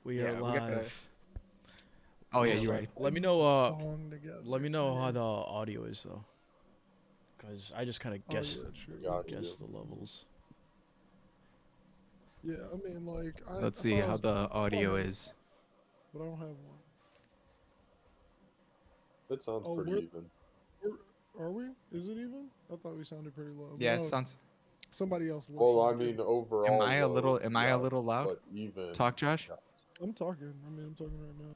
We are Yeah, we gotta. live. Oh We yeah, are you're live. right. Let me And know. the song together. Let me know how man. the audio is though, cause I just kind of Oh yeah, true. Got guess you. the levels. Yeah, I mean, like I Let's see thought I how was, the I don't audio have, is. but I don't have one. It sounds Oh, pretty even. are we? Is it even? I thought we sounded pretty low, but Yeah, it sounds. somebody else Well, listen. I mean, Am overall I a low, little? Am I a yes, little loud? but even. Talk, Josh. Yeah. I'm talking. I mean, I'm talking right now.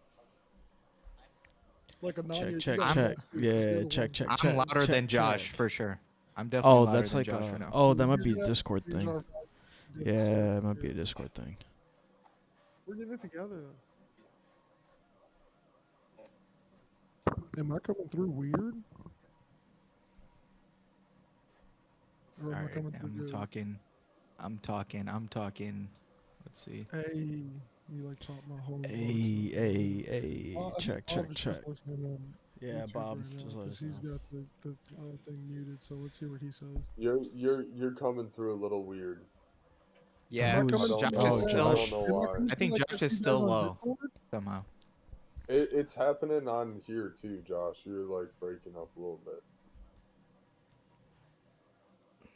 Like Check, Ananya, you check, gotta I'm. talk check. too, 'cause you're Yeah, the check, one. check, I'm check, louder check, than Josh check. for sure. I'm definitely Oh, louder that's than like Josh right now. oh, So that might be a you're gonna have Discord to change thing. our volume to get it Yeah, it might be together. a Discord thing. We're getting it together. Am I coming through weird, or All am I right, coming through I'm good? talking. I'm talking. Let's see. Hey, you like taught my whole voice up Hey, there. hey, hey. I think Check, Bob check, is check. just listening on Yeah, YouTube Bob, right now just let because us he's know. got the thing muted. So let's hear what he says. You're coming through a little weird. Am I Yeah, I coming Who's? don't through Josh like is Oh, know. that? I still. don't Josh. know Am I why. coming I through think like Josh that to is you guys still on low Discord? somehow. It's happening on here too, Josh. You're like breaking up a little bit.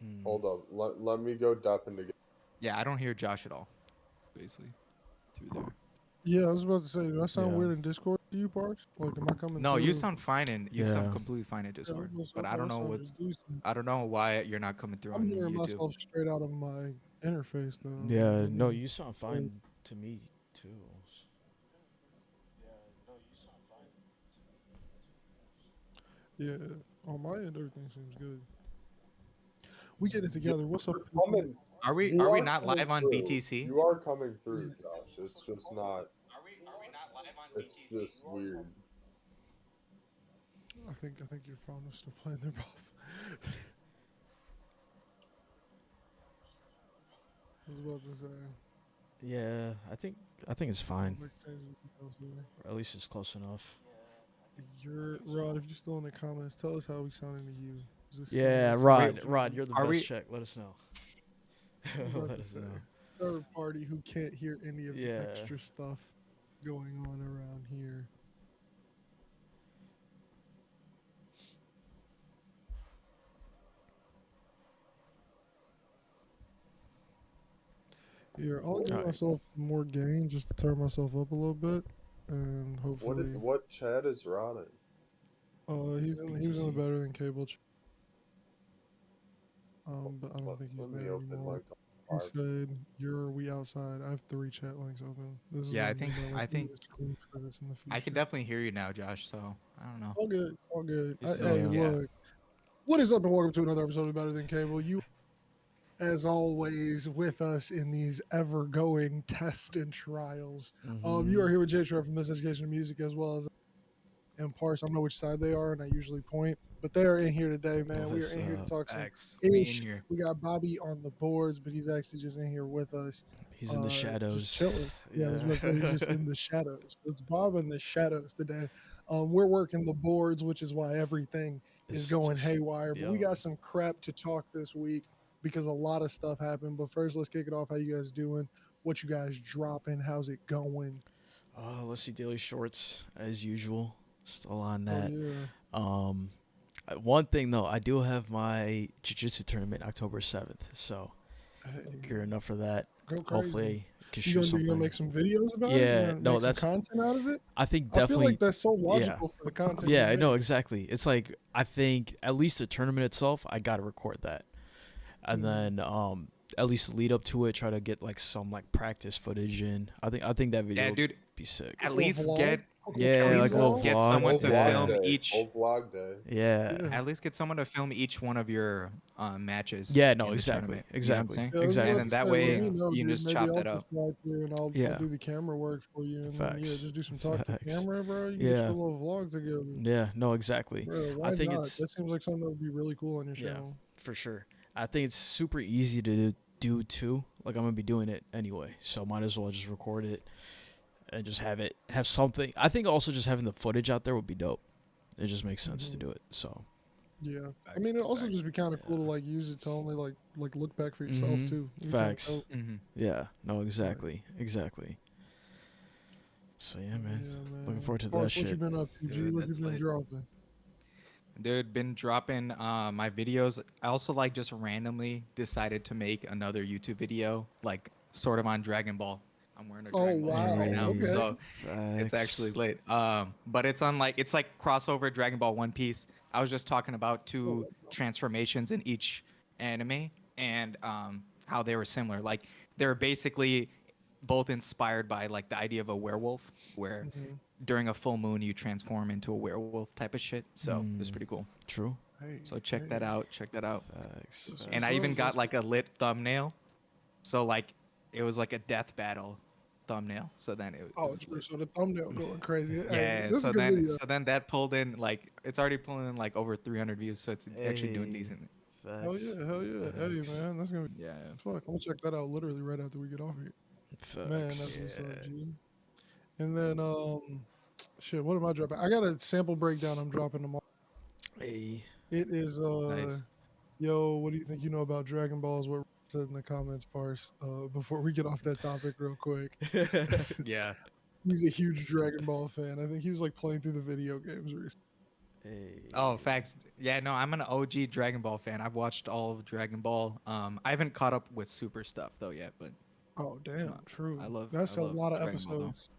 Hmm. Hold up. Let me go deafen again. Yeah, I don't hear Josh at all. Basically, through there. Yeah, I was about to say, do I sound Yeah. weird in Discord to you, Parks? Like, am I coming No, you through? sound fine and you sound Yeah. completely fine in Yeah, I was Discord. about to say, But I I thought don't I know sounded what's. decent. I don't know why you're not coming through I'm on hearing YouTube. myself straight out of my interface though. Like, I Yeah. don't No, know. you sound Like, fine to me too. yeah, on my end, everything seems good. We get it You're, together. What's up, you're people? coming. Are we? You Are we are not coming live on through. BTC? You are coming through, Yeah. Josh. It's just not. Are we not live on It's BTC? just weird. I think your phone is still playing their off. I was about to say. Yeah, I think it's fine. I'm exchanging details here. Or at least it's close enough. You're Rod. If you're still in the comments, tell us how we sounding to you. Does this seem Yeah, like Wait, something Rod, different? you're the are best we? check. Let us know. I was about Let to us say. know. Third party who can't hear any of the Yeah. extra stuff going on around here. Here, I'll All give right. myself more gain just to turn myself up a little bit, and hopefully, What chat is rotting? he was in the BTC. better than cable. But I don't Let, think he's let me there open anymore. my He five. said, "You're we outside." I have 3 chat links open. This is Yeah, what I I mean think. by like I we need think to screen for this in the I can future. definitely hear you now, Josh. So I don't know. All good, all good. You still Hey, yeah. Yeah. look, what is up, and welcome to another episode of Better Than Cable. You, as always, with us in these ever-going tests and trials. You are Mm-hmm. here with J-Treb from Miseducation Music, as well as and Parse. I don't know which side they are, and I usually point, but they are in here today, man. We are What's in here to up? talk some X. We in ish. here. We got Bobby on the boards, but he's actually just in here with us, He's in the just shadows. chilling. Yeah, I was Yeah. about to say he's just in the shadows. It's Bob in the shadows today. We're working the boards, which is why everything is It's going just haywire. But we yo. got some crap to talk this week because a lot of stuff happened. But first, let's kick it off. How you guys doing? What you guys dropping? How's it going? Let's see daily shorts as usual. Still on Oh that. yeah. Um one thing though, I do have my jiu-jitsu tournament October 7th. So Hey, gearing up for that. go crazy. Hopefully I can You shoot gonna something. make some videos about it? You Yeah, gonna no, make some that's content out of it? I think I feel like definitely that's so yeah. logical for the content Yeah, you I know make. exactly. It's like I think at least the tournament itself, I gotta record that, and Mhm. then at least lead up to it, try to get like some like practice footage in. I think that video Yeah, would dude. be sick. At Like a little least vlog, get. like a little At Yeah, training like a least little vlog. get vlog. someone Whole to vlog film Yeah, day. each. Whole vlog day. yeah, Yeah. At least get someone to film each one of your matches yeah. No, in the exactly, tournament. You know what I'm exactly, saying? Yeah, I was And about exactly. then to that say, let way me Yeah, know, you can dude. just Maybe chop I'll that up. just fly through and I'll yeah. do the camera work for you, and then yeah, Facts, just do some talk to facts. camera, bro. You can get Yeah, your little vlog together, yeah. No, exactly. bro. I Why think not? it's That seems like something that would be really cool on your yeah, channel. for sure. I think it's super easy to do too. Like I'm gonna be doing it anyway, so might as well just record it and just have something. I think also just having the footage out there would be dope. It just makes sense to Hmm. do it. So Yeah, I Facts. mean, it also Facts. just be kind of cool to yeah. like use it to only like look back for yourself Mm-hmm. too. It'd be kind of Facts. dope. Hmm. Yeah. No. Like, Exactly. Exactly. So yeah, man. Yeah, man. Looking forward to that Parks, what you shit. been up to, G? Dude, What you that's been lit. dropping? Dude, been dropping my videos. I also like just randomly decided to make another YouTube video, like sort of on Dragon Ball. I'm wearing a Oh, Dragon Ball shirt right wow. now, Okay. so it's actually Facts. lit. But it's on like it's like crossover Dragon Ball One Piece. I was just talking about two transformations in each anime and how they were similar. Like they're basically both inspired by like the idea of a werewolf, where Mhm. during a full moon you transform into a werewolf type of shit. So it's pretty cool. True. Hey, So check that hey. out. Check that out. Facts. That's And what's I up. even got like a lit thumbnail. So like it was like a death battle thumbnail. So then it Oh, was true. lit. So the thumbnail going crazy. Hey, Yeah. this is a good video. So then that pulled in like it's already pulling in like over 300 views. So it's actually doing Hey. decent. Hell Facts. yeah, hell yeah. Hey, Facts. man, that's gonna be Yeah. fuck. I'm gonna check that out literally right after we get off here. Man, that's Facts. what's up, G. And then shit, what am I dropping? I got a sample breakdown I'm dropping tomorrow. Hey. It is Nice. yo, what do you think you know about Dragon Balls? What said in the comments, Parse. Before we get off that topic real quick. Yeah. He's a huge Dragon Ball fan. I think he was like playing through the video games recently. Hey. Oh, facts. Yeah, no, I'm an OG Dragon Ball fan. I've watched all of Dragon Ball. I haven't caught up with Super stuff though yet, but Oh damn, Uh, true. I love That's a lot of Dragon Ball, though. episodes.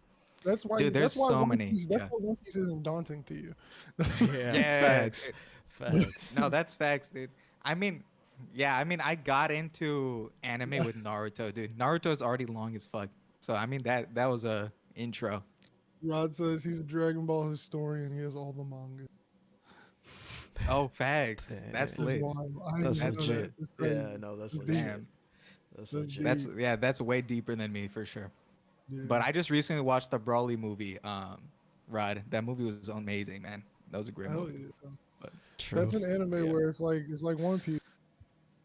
That's why. Dude, there's That's why so One many, Piece. That's yeah. why One Piece isn't daunting to you. Yeah. Yeah, Facts. dude. Facts. No, that's facts, dude. I mean, yeah, I mean, I got into anime with Naruto, dude. Naruto's already long as fuck. So I mean that was a intro. Rod says he's a Dragon Ball historian. He has all the manga. Oh, facts. Damn. That's That's lit. wild. I That's didn't know that. legit. It's crazy. Yeah, no, that's It's legit. deep. Damn. That's That's legit. That's deep. yeah, that's way deeper than me for sure. Yeah. But I just recently watched the Broly movie, Rod. That movie was amazing, man. That was a great Hell movie. yeah. True. That's an anime Yeah. where it's like One Piece.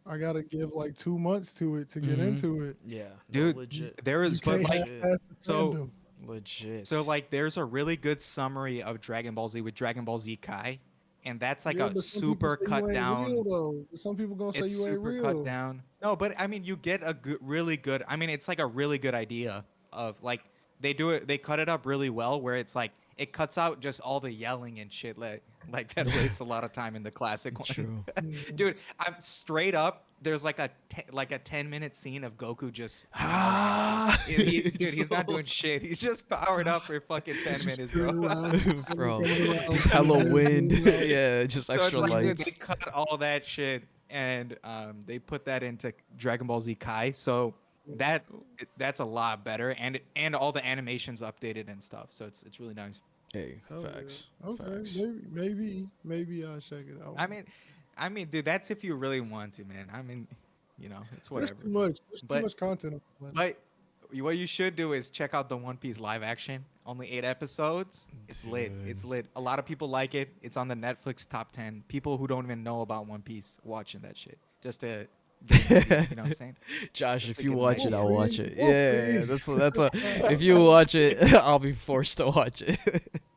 I gotta give like 2 months to it to get Mhm. into it. Yeah. Dude, No, legit. there You is but can't like Legit. half-ass the so- fandom. Legit. So like there's a really good summary of Dragon Ball Z with Dragon Ball Z Kai, and that's like Yeah, a but some people super say you cut ain't down. Real, though. Some people gonna say It's you ain't super real. cut down. No, but I mean you get a good, really good. I mean it's like a really good idea of like they do it. They cut it up really well where it's like it cuts out just all the yelling and shit like that wastes a lot of time in the classic one. True. Mhm. Dude, I'm straight up. There's like a 10-minute scene of Goku just Ah. dude, he's not doing shit. He's just powered up for fucking 10 Just minutes, bro. turn around, Bro, turn around, just hella turn wind. around. Yeah, just So it's extra like, dude, lights. they cut all that shit and they put that into Dragon Ball Z Kai. So that's a lot better, and all the animations updated and stuff. So it's really nice. Hey, Hell yeah. facts. Okay, Facts. maybe I'll check it out. I mean, dude, that's if you really want to, man. I mean, it's There's whatever. too much. There's But- too much content. on the planet. But what you should do is check out the One Piece live action. Only 8 episodes. It's lit. It's Dude. lit. A lot of people like it. It's on the Netflix top 10. People who don't even know about One Piece watching that shit just to get into it, you know what I'm saying? Josh, Just if to you get watch it, nice. I'll We'll watch see. it. We'll Yeah, see. that's a. If you watch it, I'll be forced to watch it.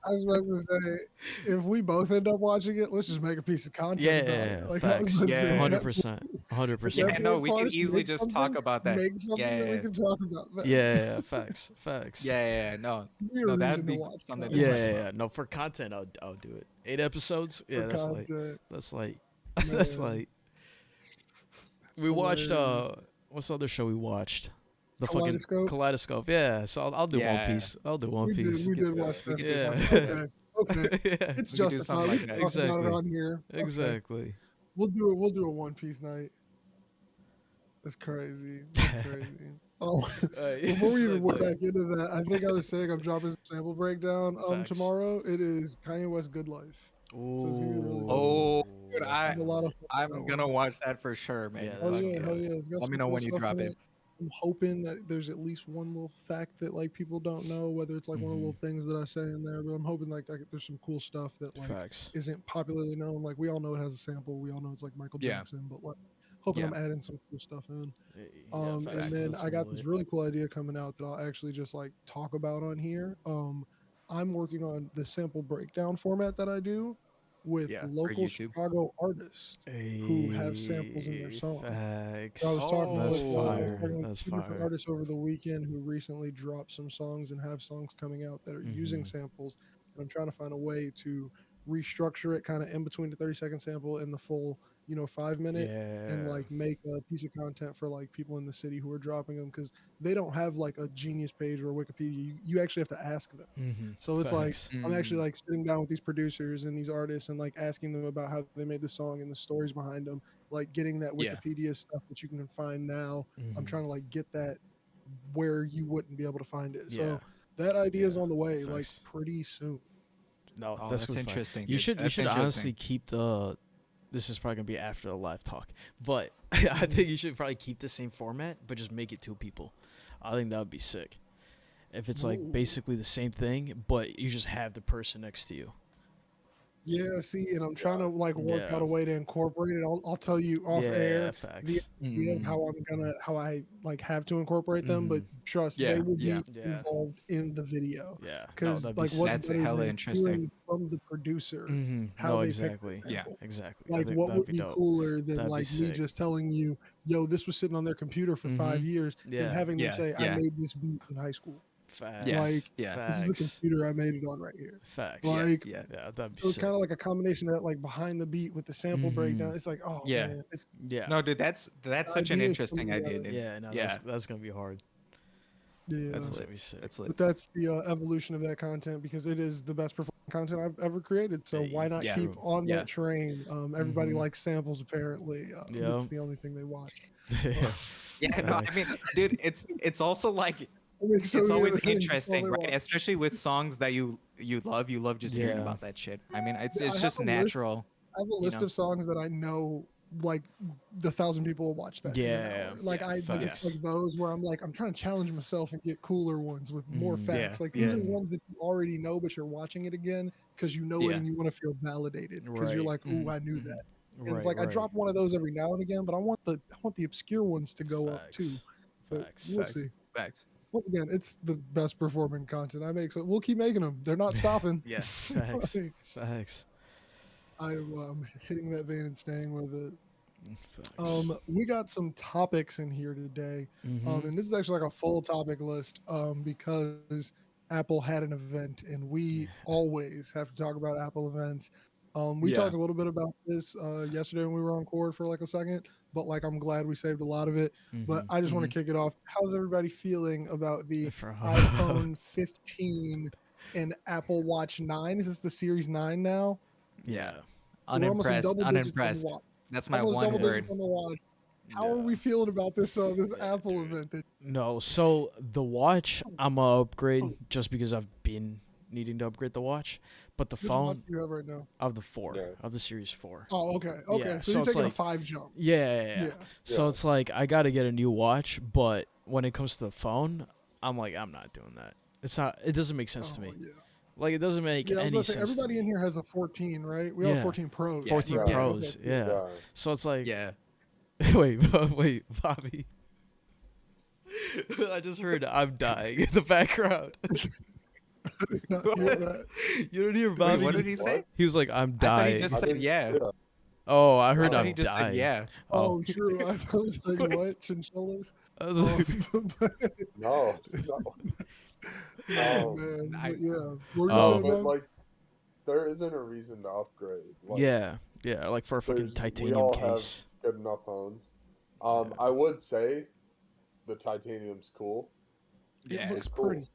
I was about to say, if we both end up watching it, let's just make a piece of content about it. Yeah, Like, I was facts. about to say, 100%. 100%. Yeah, Netflix no, we can parts, easily make just talk something, about that. Make something Yeah, that we yeah. can talk about. That. Yeah, facts. Facts. Yeah, no. Be a No, reason that'd to be watch something that. to Yeah, talk yeah, about. yeah. No, for content, I'll do it. 8 episodes. For Yeah, that's like content. that's like that's Man. like. We watched Hilarious. what's the other show we watched? The Kaleidoscope? fucking Kaleidoscope. Yeah, so I'll do One Yeah. Piece. I'll do One We Piece. did Get watch we that. could do for something some- like Okay, yeah, it's We could do justified. something We like can that. talk about Exactly. it on here. Okay. exactly. We'll do a One Piece night. That's crazy. That's crazy. Oh, before we even went back into that, I think I was saying I'm dropping a sample breakdown Facts. tomorrow. It is Kanye West Good Life. So it's gonna be really dope. Oh, dude, I have a lot of fun with I'm that gonna one. watch that for sure, man. Yeah, Oh that's Fuck yeah, good. hell yeah! It's got Let me some know cool when you stuff drop in it. I'm hoping that there's at least one little fact that like people don't know, whether it's like one of the Mhm. little things that I say in there. But I'm hoping like there's some cool stuff that like Facts. isn't popularly known. Like we all know it has a sample. We all know it's like Michael Yeah. Jackson, but like hoping Yeah. I'm adding some cool stuff in. Yeah, And facts. then That's I got this lit. really cool idea coming out that I'll actually just like talk about on here. I'm working on the sample breakdown format that I do. with Yeah, for local YouTube. Chicago artists who have samples in their Hey, songs. facts. So I was talking That's with fire. talking with That's two different fire. artists over the weekend who recently dropped some songs and have songs coming out that are using samples. And I'm trying to find a way to restructure it kind of in between the 30-second sample and the full, 5 minute, and Yeah. like make a piece of content for like people in the city who are dropping them, because they don't have like a Genius page or a Wikipedia. You actually have to ask them. So it's like Facts. I'm actually like sitting down with these producers and these artists and like asking them about how they made the song and the stories behind them, like getting that Yeah. Wikipedia stuff that you can find now. I'm Mhm. trying to like get that where you wouldn't be able to find it. Yeah. So that idea is Yeah. on the way, like Facts. pretty soon. No, Oh, that's that's gonna be fire. interesting. You dude. should That's honestly interesting. keep the. This is probably gonna be after the live talk, but I think you should probably keep the same format, but just make it 2 people. I think that would be sick. If it's like Ooh. basically the same thing, but you just have the person next to you. Yeah, see, and I'm trying to like work out a way to incorporate it. I'll tell you off air the facts. idea of how I like have to incorporate them, but trust Yeah, they will yeah. be involved in the video. Yeah, no, Because that'd be like sick. what's That's better hella than interesting. hearing from the producer how No, they picked the exactly. Yeah. sample? Exactly. I Like think what that'd would be be dope. cooler than That'd be like me sick. just telling you, yo, this was sitting on their computer for 5 years, and Yeah. having them Yeah, say, I yeah. made this beat in high school. Facts. Like Yeah. this is the Facts. computer I made it on right here. Facts. Like Yeah. Yeah, that'd be so it's sick. kind of like a combination of that, like behind the beat with the sample breakdown. It's like, oh Yeah. man, it's Yeah. No, dude, that's such an ideas coming interesting idea, together. dude. Yeah, no, Yeah. that's gonna be hard. Yeah. That's That's lit. gonna be sick. That's lit. But that's the evolution of that content, because it is the best performing content I've ever created. So why not Yeah. keep on Yeah. that train? Everybody likes samples apparently. Yeah. It's the only thing they watch. Yeah, no, I mean, dude, it's also like So it's many always other things all interesting, they right? want. Especially with songs that you love just hearing Yeah. about that shit. I mean, it's Yeah, I just have a list- natural. I have a list know? of songs that I know, like the 1,000 people will watch that. in an Yeah, hour. Like yeah, I like, it's facts. like those where I'm like, I'm trying to challenge myself and get cooler ones with more facts. Yeah, Like these yeah. are ones that you already know, but you're watching it again because you know it Yeah. and you want to feel validated because you're Right. like, ooh, I knew that. And it's Right. like I drop one of those every now and again, but I want the obscure ones to go up too. But Facts. we'll Facts. see. Facts. Once again, it's the best performing content I make, so we'll keep making them. They're not stopping. Yeah. Facts. Like, Facts. I'm hitting that vein and staying with it. Facts. We got some topics in here today, Mhm. and this is actually like a full topic list, because Apple had an event, and we always have to talk about Apple events. We Yeah. talked a little bit about this yesterday when we were on Cord for like a second, but like I'm glad we saved a lot of it. But I just want to kick it off. How's everybody feeling about the iPhone 15 and Apple Watch 9? Is this the Series 9 now? Yeah. We're almost in Unimpressed. double digits on the Unimpressed. watch. That's my Almost one double word. digits on the watch. How are we feeling about this this Apple event? No, so the watch I'm gonna upgrade just because I've been needing to upgrade the watch, but the Which watch phone do you have right now? of the 4 Yeah. of the Series 4. Oh, okay. Yeah, So so you're it's taking like- a 5 jump. Yeah. So Yeah. it's like I gotta get a new watch, but when it comes to the phone, I'm like I'm not doing that. It's not. It doesn't make sense to me. Yeah. Like it doesn't make Yeah, I was any about to say, sense. to everybody me. in here has a 14, right? We all Yeah. have 14 Pros. 14 Yeah. Pros. Okay. Yeah. So it's like Yeah. wait, Bobby. I just heard I'm dying in the background. I did not hear that. You don't hear Bobby? Wait, what did he say? He was like, I'm I thought he dying. just I said didn't- yeah. Oh, I I heard thought I'm he just dying. said yeah. Oh, true. I was like, what? Chinchillas? I was like, No. Oh, Um, man. I- But yeah. What were you Oh. saying, but Bob? like, there isn't a reason to upgrade. Like, yeah, like for a fucking we titanium all have case. good enough phones. Yeah. I would say the titanium's cool. Yeah. It looks it's cool. pretty.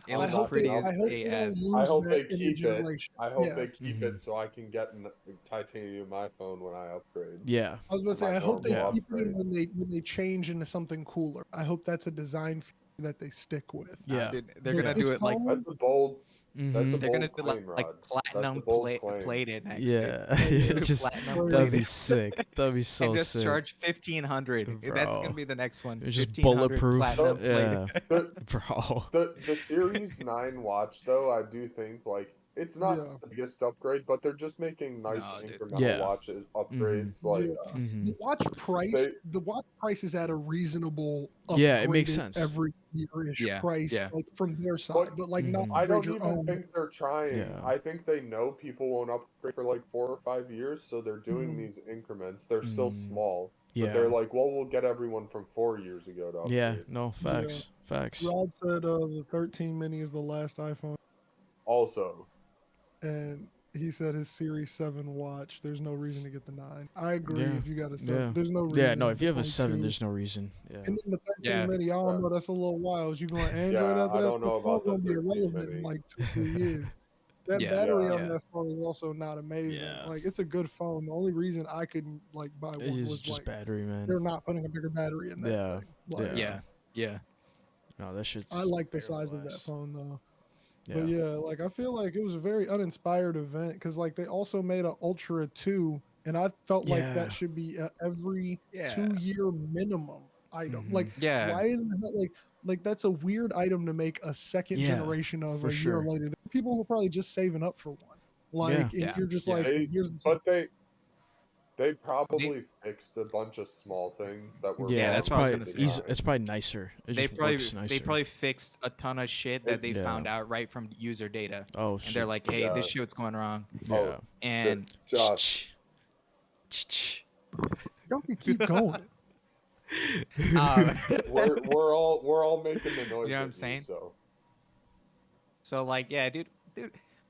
It I looks hope pretty they, I hope as they don't AF. lose I hope they that in a keep it. generation. I hope Yeah. they keep Mhm. it so I can get a titanium iPhone when I upgrade. Yeah, I was about to say, My I hope they normal keep it upgrade. when they change into something cooler. I hope that's a design feature that they stick with. yeah. Dude, they're But gonna this do it like phone- That's a bold. That's a Mhm. they're gonna bold do claim, like Rod. platinum That's a bold claim. plated next. Yeah, Yeah. just Platinum that'd be plated. sick. That'd be so And just sick. charge 1,500. That's Bro. gonna be the next one. It's just 1,500 bulletproof. platinum Yeah, plated. The, bro. the Series 9 watch, though, I do think, like, it's not Yeah. the biggest upgrade, but they're just making nice No, dude. incremental Yeah. watches upgrades. Like Yeah. Mm-hmm. The watch price is at a reasonable Yeah, it makes upgraded sense. every year-ish Yeah, price, yeah. like from their side, but like not I don't upgrade your even own. think they're trying. Yeah. I think they know people won't upgrade for like 4 or 5 years, so they're doing Mhm. these increments. They're still small, but Yeah. they're like, well, we'll get everyone from 4 years ago to Yeah. upgrade. No, Yeah. facts. Rod said the 13 mini is the last iPhone, Also, and he said his Series 7 watch. There's no reason to get the 9. I agree. Yeah. If you got a 7, Yeah. there's no reason. Yeah, no, if you have a There's 7, only 2. there's no reason. Yeah. And then the 13 Yeah. mini, I don't Yeah. know. That's a little wild. You going Android Yeah, after I that? don't know The about phone's the gonna be 13 irrelevant in mini. like 2-3 years. That Yeah. battery Yeah. on that phone is also not amazing. Yeah. Like it's a good phone. The only reason I couldn't like buy one It is was just like battery, man. they're not putting a bigger battery in that Yeah. thing. Like, Yeah. Yeah. No, that shit's I like the barely size of that lasts. phone though. Yeah. But yeah, like I feel like it was a very uninspired event because like they also made an Ultra 2, and I felt like Yeah. that should be a every Yeah. 2-year minimum item. Mhm. Like Yeah. why in the hell like that's a weird item to make a second Yeah, generation of for a sure. year later. There are people who are probably just saving up for one. Like and Yeah. you're just Yeah. like, They, here's the but they probably fixed a bunch of small things that were Yeah, that's it's what I was probably gonna say. it's probably nicer. It They just probably works nicer. they probably fixed a ton of shit that they It's- found Yeah. out right from user data, Oh and shit. they're like, "Hey, Yeah. this shit's going wrong," Yeah. and Josh, y'all can keep going. we're all making the noise. You know what I'm with saying? So so like, yeah, dude,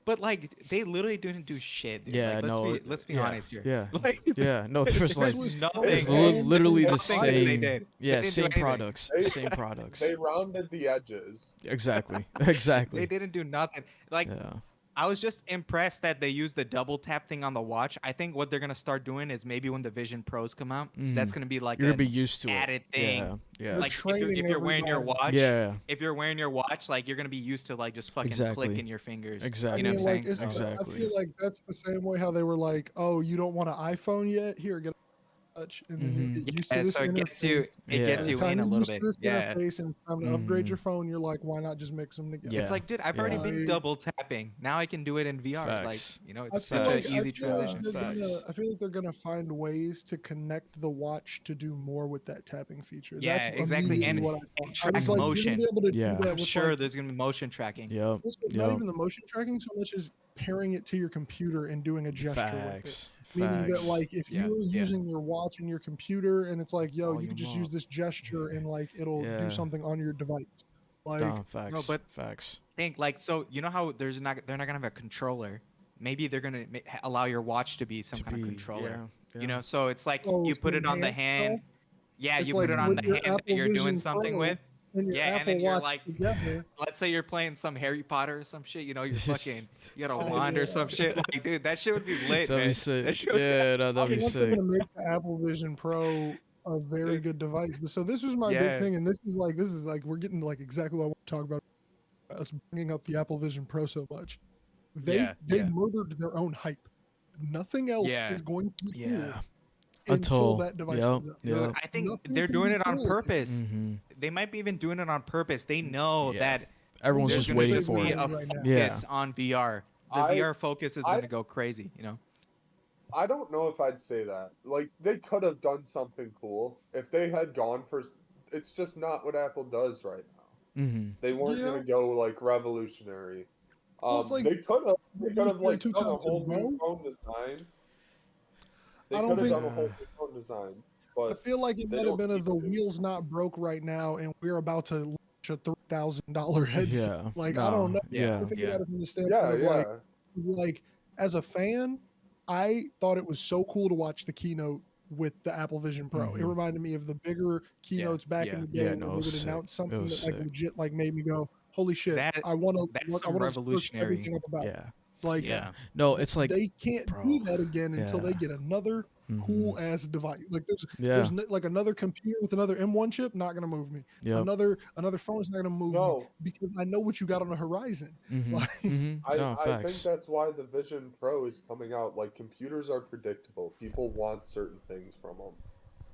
but like they literally didn't do shit. Dude. Yeah, like, no. let's be yeah, honest here. Yeah. Like, Yeah. No, there's like was nothing. it's There's literally the nothing that they same. did. Yeah, They didn't do same anything. products. They- Same products. they rounded the edges. Exactly. They Exactly. didn't do nothing. Like, Yeah. I was just impressed that they used the double tap thing on the watch. I think what they're gonna start doing is maybe when the Vision Pros come out, that's gonna be like You're gonna be an used to it. added thing. Yeah. Yeah. You're Like if training you're wearing your everybody. watch, Yeah. if you're wearing your watch, like you're gonna be used to like just fucking Exactly. clicking your fingers. Exactly. You know what I'm like saying? it's So- Exactly. I feel like that's the same way how they were like, oh, you don't want an iPhone yet? Here, get a touch, and then you get used to Yeah, this so it gets you, interface. it Yeah. gets By the you time in a you're little used bit. to this Yeah. interface and it's time to upgrade your phone, you're like, why not just mix them together? Yeah. It's like, dude, I've already Yeah. been Like- double tapping. Now I can do it in VR. Facts. Like, you know, I it's feel such like, an easy transition. Facts. I feel like they're gonna find ways to connect the watch to do more with that tapping feature. Yeah, That's exactly, immediately and what I thought. I track was like, you're motion. gonna be able to Yeah. do that I'm with sure like, there's gonna be motion tracking. Yep. also, not Yep. even the motion tracking so much as pairing it to your computer and doing a gesture with it. Facts. Meaning that Facts. like if Yeah, you're yeah. using your watch and your computer and it's like, yo, you Volume can just up. use this gesture and like it'll Yeah. do something on your device. Like Nah, facts. but- Facts. Think like, so you know how they're not gonna have a controller. Maybe they're gonna allow your watch to be some To kind be- of controller. yeah, You know, so it's like Oh, you put some it on the hand hand. stuff? Yeah, It's you like put it on with the your hand that Apple you're doing Vision something Pro with. and your Yeah, and Apple then you're Watch like, together. let's say you're playing some Harry Potter or some shit. You know, you're fucking, you got a Oh, wand or yeah. some shit. Like, dude, that shit would be lit, That'd man. be sick. That shit would- Yeah, no, I that'd be want them sick. to make the Apple Vision Pro a very good device. But so this was my big Yeah. thing, and this is like we're getting like exactly what I want to talk about. Us bringing up the Apple Vision Pro so much. They Yeah. murdered their own hype. Nothing else Yeah. is going to be cool Yeah. until that device Yep. comes out. Dude, Yep. I think Nothing they're can doing be it on cool. purpose. Mm-hmm. They might be even doing it on purpose. They know Yeah. that Everyone's there's just gonna waiting just for be it. a right now. focus Yeah. on VR. The I- VR focus is going to go crazy, you know? I don't know if I'd say that. Like they could have done something cool if they had gone for. It's just not what Apple does right now. Mm-hmm. They weren't Yeah. gonna go like revolutionary. Well, it's like they could have. They could have like two done a times in whole a row. new phone design. They I could don't have think- done a whole new phone design, I but feel like it they might have don't been a need the to. wheel's not broke right now, and we're about to launch a $3,000 headset. Yeah. Like I don't know. Yeah. I think Yeah. about it from the standpoint Yeah, of yeah. like as a fan, I thought it was so cool to watch the keynote with the Apple Vision Pro. It Mhm. reminded me of the bigger keynotes back in yeah. the day Yeah, where no, it they was would sick. announce It something that was like sick. legit like made me go, "Holy shit! That- I want that's to. I some want to revolutionary. everything up about it." Yeah. Like Yeah. No, it's like they can't bro, do that again until they yeah. get another cool Mhm. ass device. Like there's Yeah. like another computer with another M1 chip, not gonna move me. Yep. Another phone is not gonna move me No, because I know what you got on the horizon. Mhm. Like, Mhm. I, No, I think facts. that's why the Vision Pro is coming out. Like computers are predictable. People want certain things from them,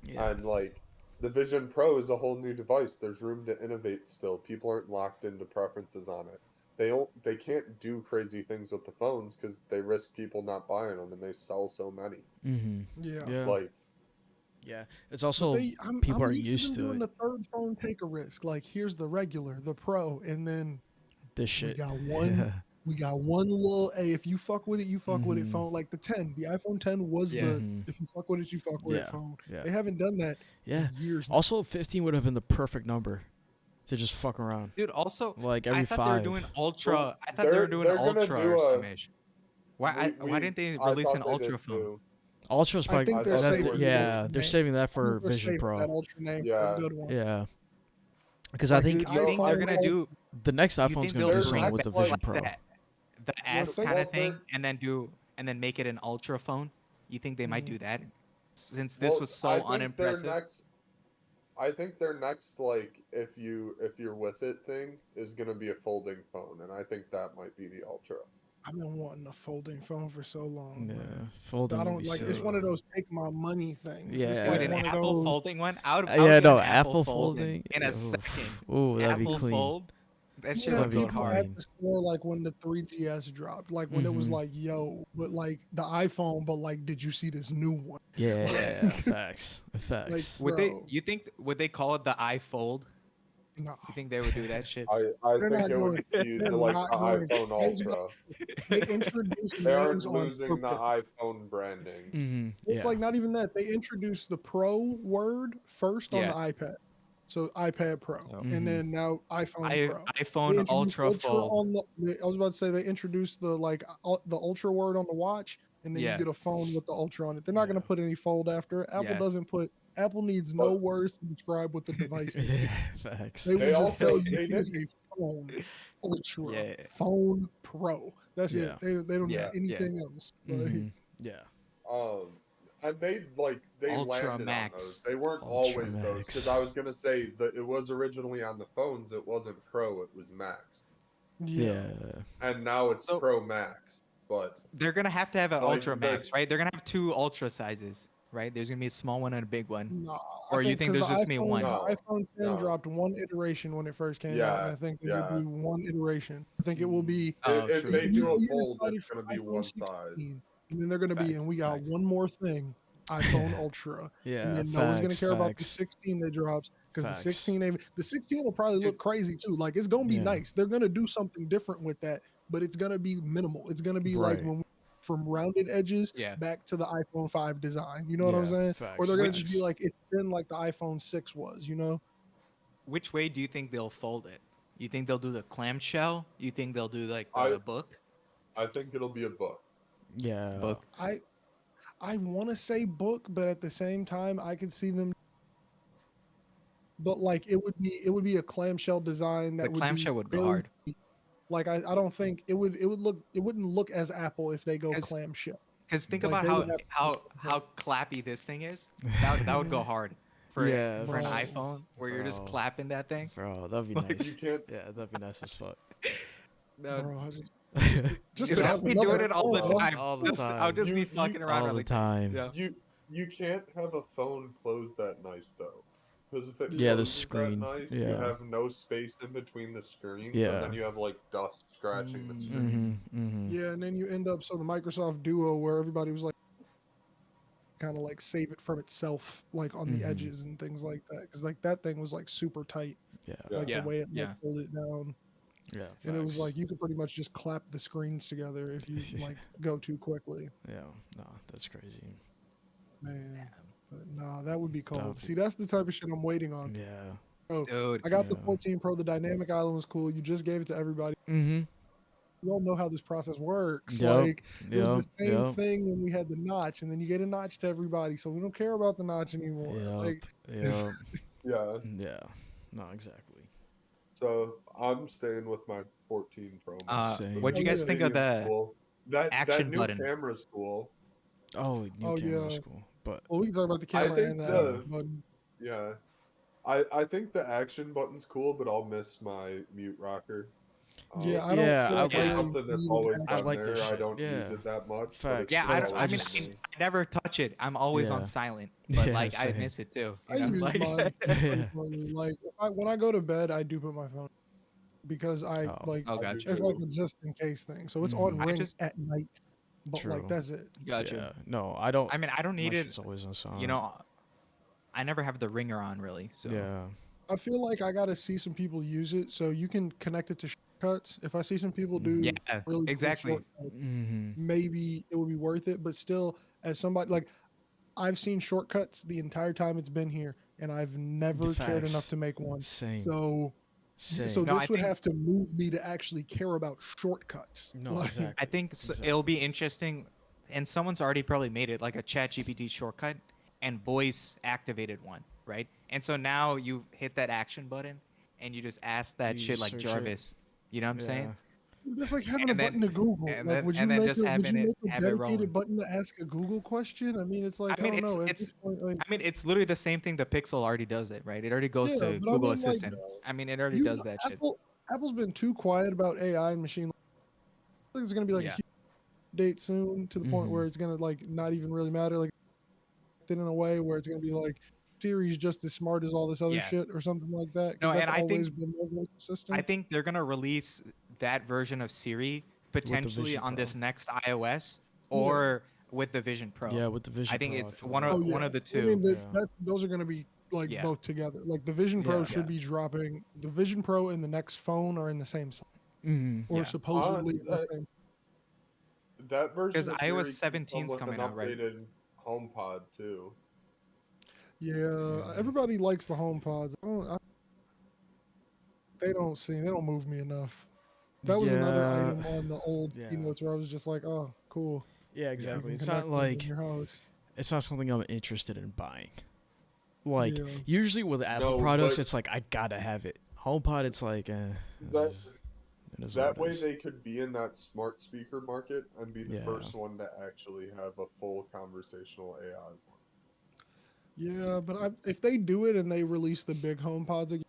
Yeah. and like the Vision Pro is a whole new device. There's room to innovate still. People aren't locked into preferences on it. they can't do crazy things with the phones because they risk people not buying them, and they sell so many. Yeah. Like, Yeah. It's But also people I'm are used to them used to doing it. the third phone take a risk. Like here's the regular, the pro, and then This we shit. got one. We got one little. Hey, if you fuck with it, you fuck with it. Phone like the 10, the iPhone 10 was Yeah. the if you fuck with it, you fuck with it Yeah. phone. Yeah. They haven't done that Yeah. in years. Now. Also, 15 would have been the perfect number to just fuck around. Dude, also, Like I every thought they were doing 5. ultra. Well, I thought they were doing they're gonna ultra do or a. some ish. Why didn't they I release an thought they ultra did phone? too. Ultra's I probably think I they're thought they saving were the yeah, ultra they're name. saving that I think for they're Vision saving Pro. that ultra name for Yeah. a good one. Yeah. Because Like I think the You think they're iPhone gonna do? the next You iPhone's think going they'll to do They're bring something with the back Vision like Pro. the S think- kind of Well, thing, and then make it an ultra phone? You think they might do that? Since this Well, was so I think unimpressive. I think their next, like, if you're with it thing is gonna be a folding phone, and I think that might be the Ultra. I've been wanting a folding phone for so long. Yeah, man. folding I would don't be like. sick. It's one of those take my money things. It's Yeah. like Dude, an one of Apple those. folding one? I would Yeah, get no, an Apple folding folding in a oof. second. Ooh, that'd be Apple clean. fold. That You shit know, would That'd be go people hard. at the store like when the 3GS dropped, like when it was Mhm. like, yo, but like the iPhone, but like, did you see this new one? Yeah, facts. Like, Facts. Would they? bro, You think? Would they call it the iFold? nah, You think they would do that shit? I they're think not it would going. be They're like not the going. iPhone I was about- Ultra. They introduced They aren't names on losing the purpose. iPhone branding. It's Yeah. like not even that. They introduced the Pro word first on Yeah. the iPad. So iPad Pro, So, and then now iPhone Pro. They iPhone introduced Ultra Fold. on the. I was about to say they introduced the the Ultra word on the watch, and then Yeah. you get a phone with the Ultra on it. They're not going to Yeah. put any fold after it. Apple Yeah. doesn't put. Apple needs no But- words to describe what the device is. Yeah, facts. They will They just also- tell you they it is didn't- a phone Ultra Yeah. phone Pro. That's Yeah. it. They don't Yeah, need anything else. Like, Mhm. Yeah. And they Ultra landed Max. on those. They weren't Ultra always those, Max. because I was gonna say that it was originally on the phones. It wasn't Pro, it was Max, Yeah. and now it's So- Pro Max. But They're gonna have to have an Like, Ultra the- Max, right? They're gonna have two Ultra sizes, right? There's gonna be a small one and a big one. Nah, Or you think 'cause there's the just gonna be one? The No, iPhone 10 no. dropped one iteration when it first came out, Yeah, and I think they yeah. will do one iteration. I think it will be. Oh, if true. they do a You're fold, excited it's for gonna be iPhone one 16, size. and then they're gonna be, Facts, and we got facts. one more thing, iPhone Ultra. Yeah. And then no one's gonna Facts. care about the Facts. 16 that drops because the Facts. 16 will probably look crazy too. Like it's gonna be Yeah. nice. They're gonna do something different with that, but it's gonna be minimal. It's gonna be like Right. when from rounded edges Yeah. back to the iPhone 5 design. You know what I'm Yeah, saying? Or facts, they're gonna just be facts. like it's been like the iPhone 6 was. You know? Which way do you think they'll fold it? You think they'll do the clamshell? You think they'll do like the I- book? I think it'll be a book. Yeah. Book. I want to say book, but at the same time, I could see them. But like it would be a clamshell design that The would clamshell be would go very- hard. Like I don't think it would it wouldn't look as Apple if they go 'Cause- clamshell. Because think Like, about they how would have to how clappy this thing is. That would go hard for Yeah, for an bro. iPhone where you're just Bro. clapping that thing. Bro, that'd be Like, You nice. can't. Yeah, that'd be nice as fuck. No, Bro, I just Dude, to I'll have be another doing it all the phone. time. All the I'll time. just be You- fucking around All with the like, time. yeah. You can't have a phone closed that nice though, because if it Yeah, the closes screen, that nice, you yeah. have no space in between the screens, Yeah. and then you have like dust scratching the screen. Mm-hmm. Yeah, and then you end up the Microsoft Duo where everybody was like kind of like save it from itself like on the Mhm. edges and things like that because like that thing was like super tight Yeah. Yeah. like Yeah, the way it yeah. pulled it down. Yeah. And it was facts. like you could pretty much just clap the screens together if you like go too quickly. Yeah. No, that's crazy. Man, but nah, that would be cold. would be- See, that's the type of shit I'm waiting on. Yeah. Dude, I got the Yeah. 14 Pro. The dynamic island was cool. You just gave it to everybody. Mm-hmm. You all know how this process works. Yep, Like it was the same Yep. thing when we had the notch, and then you get a notch to everybody, so we don't care about the notch anymore. Yep. Like Yep. Yeah. Yeah. No, exactly. So I'm staying with my 14 Pro. Max. Same. what'd you Oh, guys yeah. think of Medium's the? cool. That action new button? camera's cool. Oh, new Oh, camera's yeah. cool. But well, we can talk about the camera think and that. the- But Yeah. I think the action button's cool, but I'll miss my mute rocker. yeah, I don't Yeah, feel I like like- I something really that's need always that. I been like there. this I shit, don't use yeah. it that much. but Facts. it's Yeah, but I, it's- don't, I I mean, just- I never touch it. I'm always on Yeah. silent, but Yeah, like I same. miss it too. I You know? use Like, mine Yeah. frequently. Like when I go to bed, I do put my phone. because I Oh. like Oh, I gotcha. do it's like too. a just in case thing. So it's Mhm. on I ring just- at night, but True. like that's it. Gotcha. Yeah. No, I don't. I mean, I don't My need it. shit's always on silent. You know, I never have the ringer on really. So Yeah. I feel like I gotta see some people use it, so you can connect it to shortcuts. If I see some people do yeah, really cool exactly. shortcuts, Mm-hmm. maybe it would be worth it. But still, as somebody like I've seen shortcuts the entire time it's been here, and I've never cared enough Facts. to make one. Same. So Same. No, I this would think- have to move me to actually care about shortcuts. No, Like, exactly. I think it'll be interesting, and someone's already probably made it like a ChatGPT shortcut and voice activated one, right? And so now you hit that action button and you just ask that You shit like search it. Jarvis. You know what I'm saying? That's like having And a button then- to Google. and Like, then- would you and then make just a, would having you it- make a have it rolling. dedicated button to ask a Google question? I mean, it's like I mean, I don't know. At it's this point, like, I mean, it's literally the same thing. The Pixel already does it, right? It already goes Yeah, to but I Google mean, like, Assistant. I mean, it already you, does that shit. Apple's been too quiet about AI and machine learning. I think it's gonna be like Yeah. a huge update soon to the point where Mhm. it's gonna like not even really matter. Like, in a way where it's gonna be like Siri's just as smart as all this other Yeah. shit or something like that. No, Because that's and I always think- been their voice assistant. I think they're gonna release that version of Siri potentially Vision on Pro. this next iOS or with the Vision Pro. Yeah, with the Vision I think Pro, it's feel one like- of Oh, yeah. one of the I two. mean, Yeah. those are going to be like Yeah. both together. Like the Vision Pro Yeah. should Yeah. be dropping. The Vision Pro and the next phone are in the same size, Mhm. or Yeah. supposedly in the same. That version Because of iOS Siri can 17 's come with coming an out, right? updated HomePod too. Yeah, everybody likes the HomePods. They don't move me enough. That was another Yeah. item on the old Yeah. keynotes where I was just like, oh, cool. Yeah, You exactly. can It's connect not them in like your house. it's not something I'm interested in buying. Like Yeah. usually with Apple No, products, but- it's like I gotta have it. HomePod, it's like That it is that what it way is. they could be in that smart speaker market and be the Yeah. first one to actually have a full conversational AI. Yeah, but if they do it and they release the big HomePods again,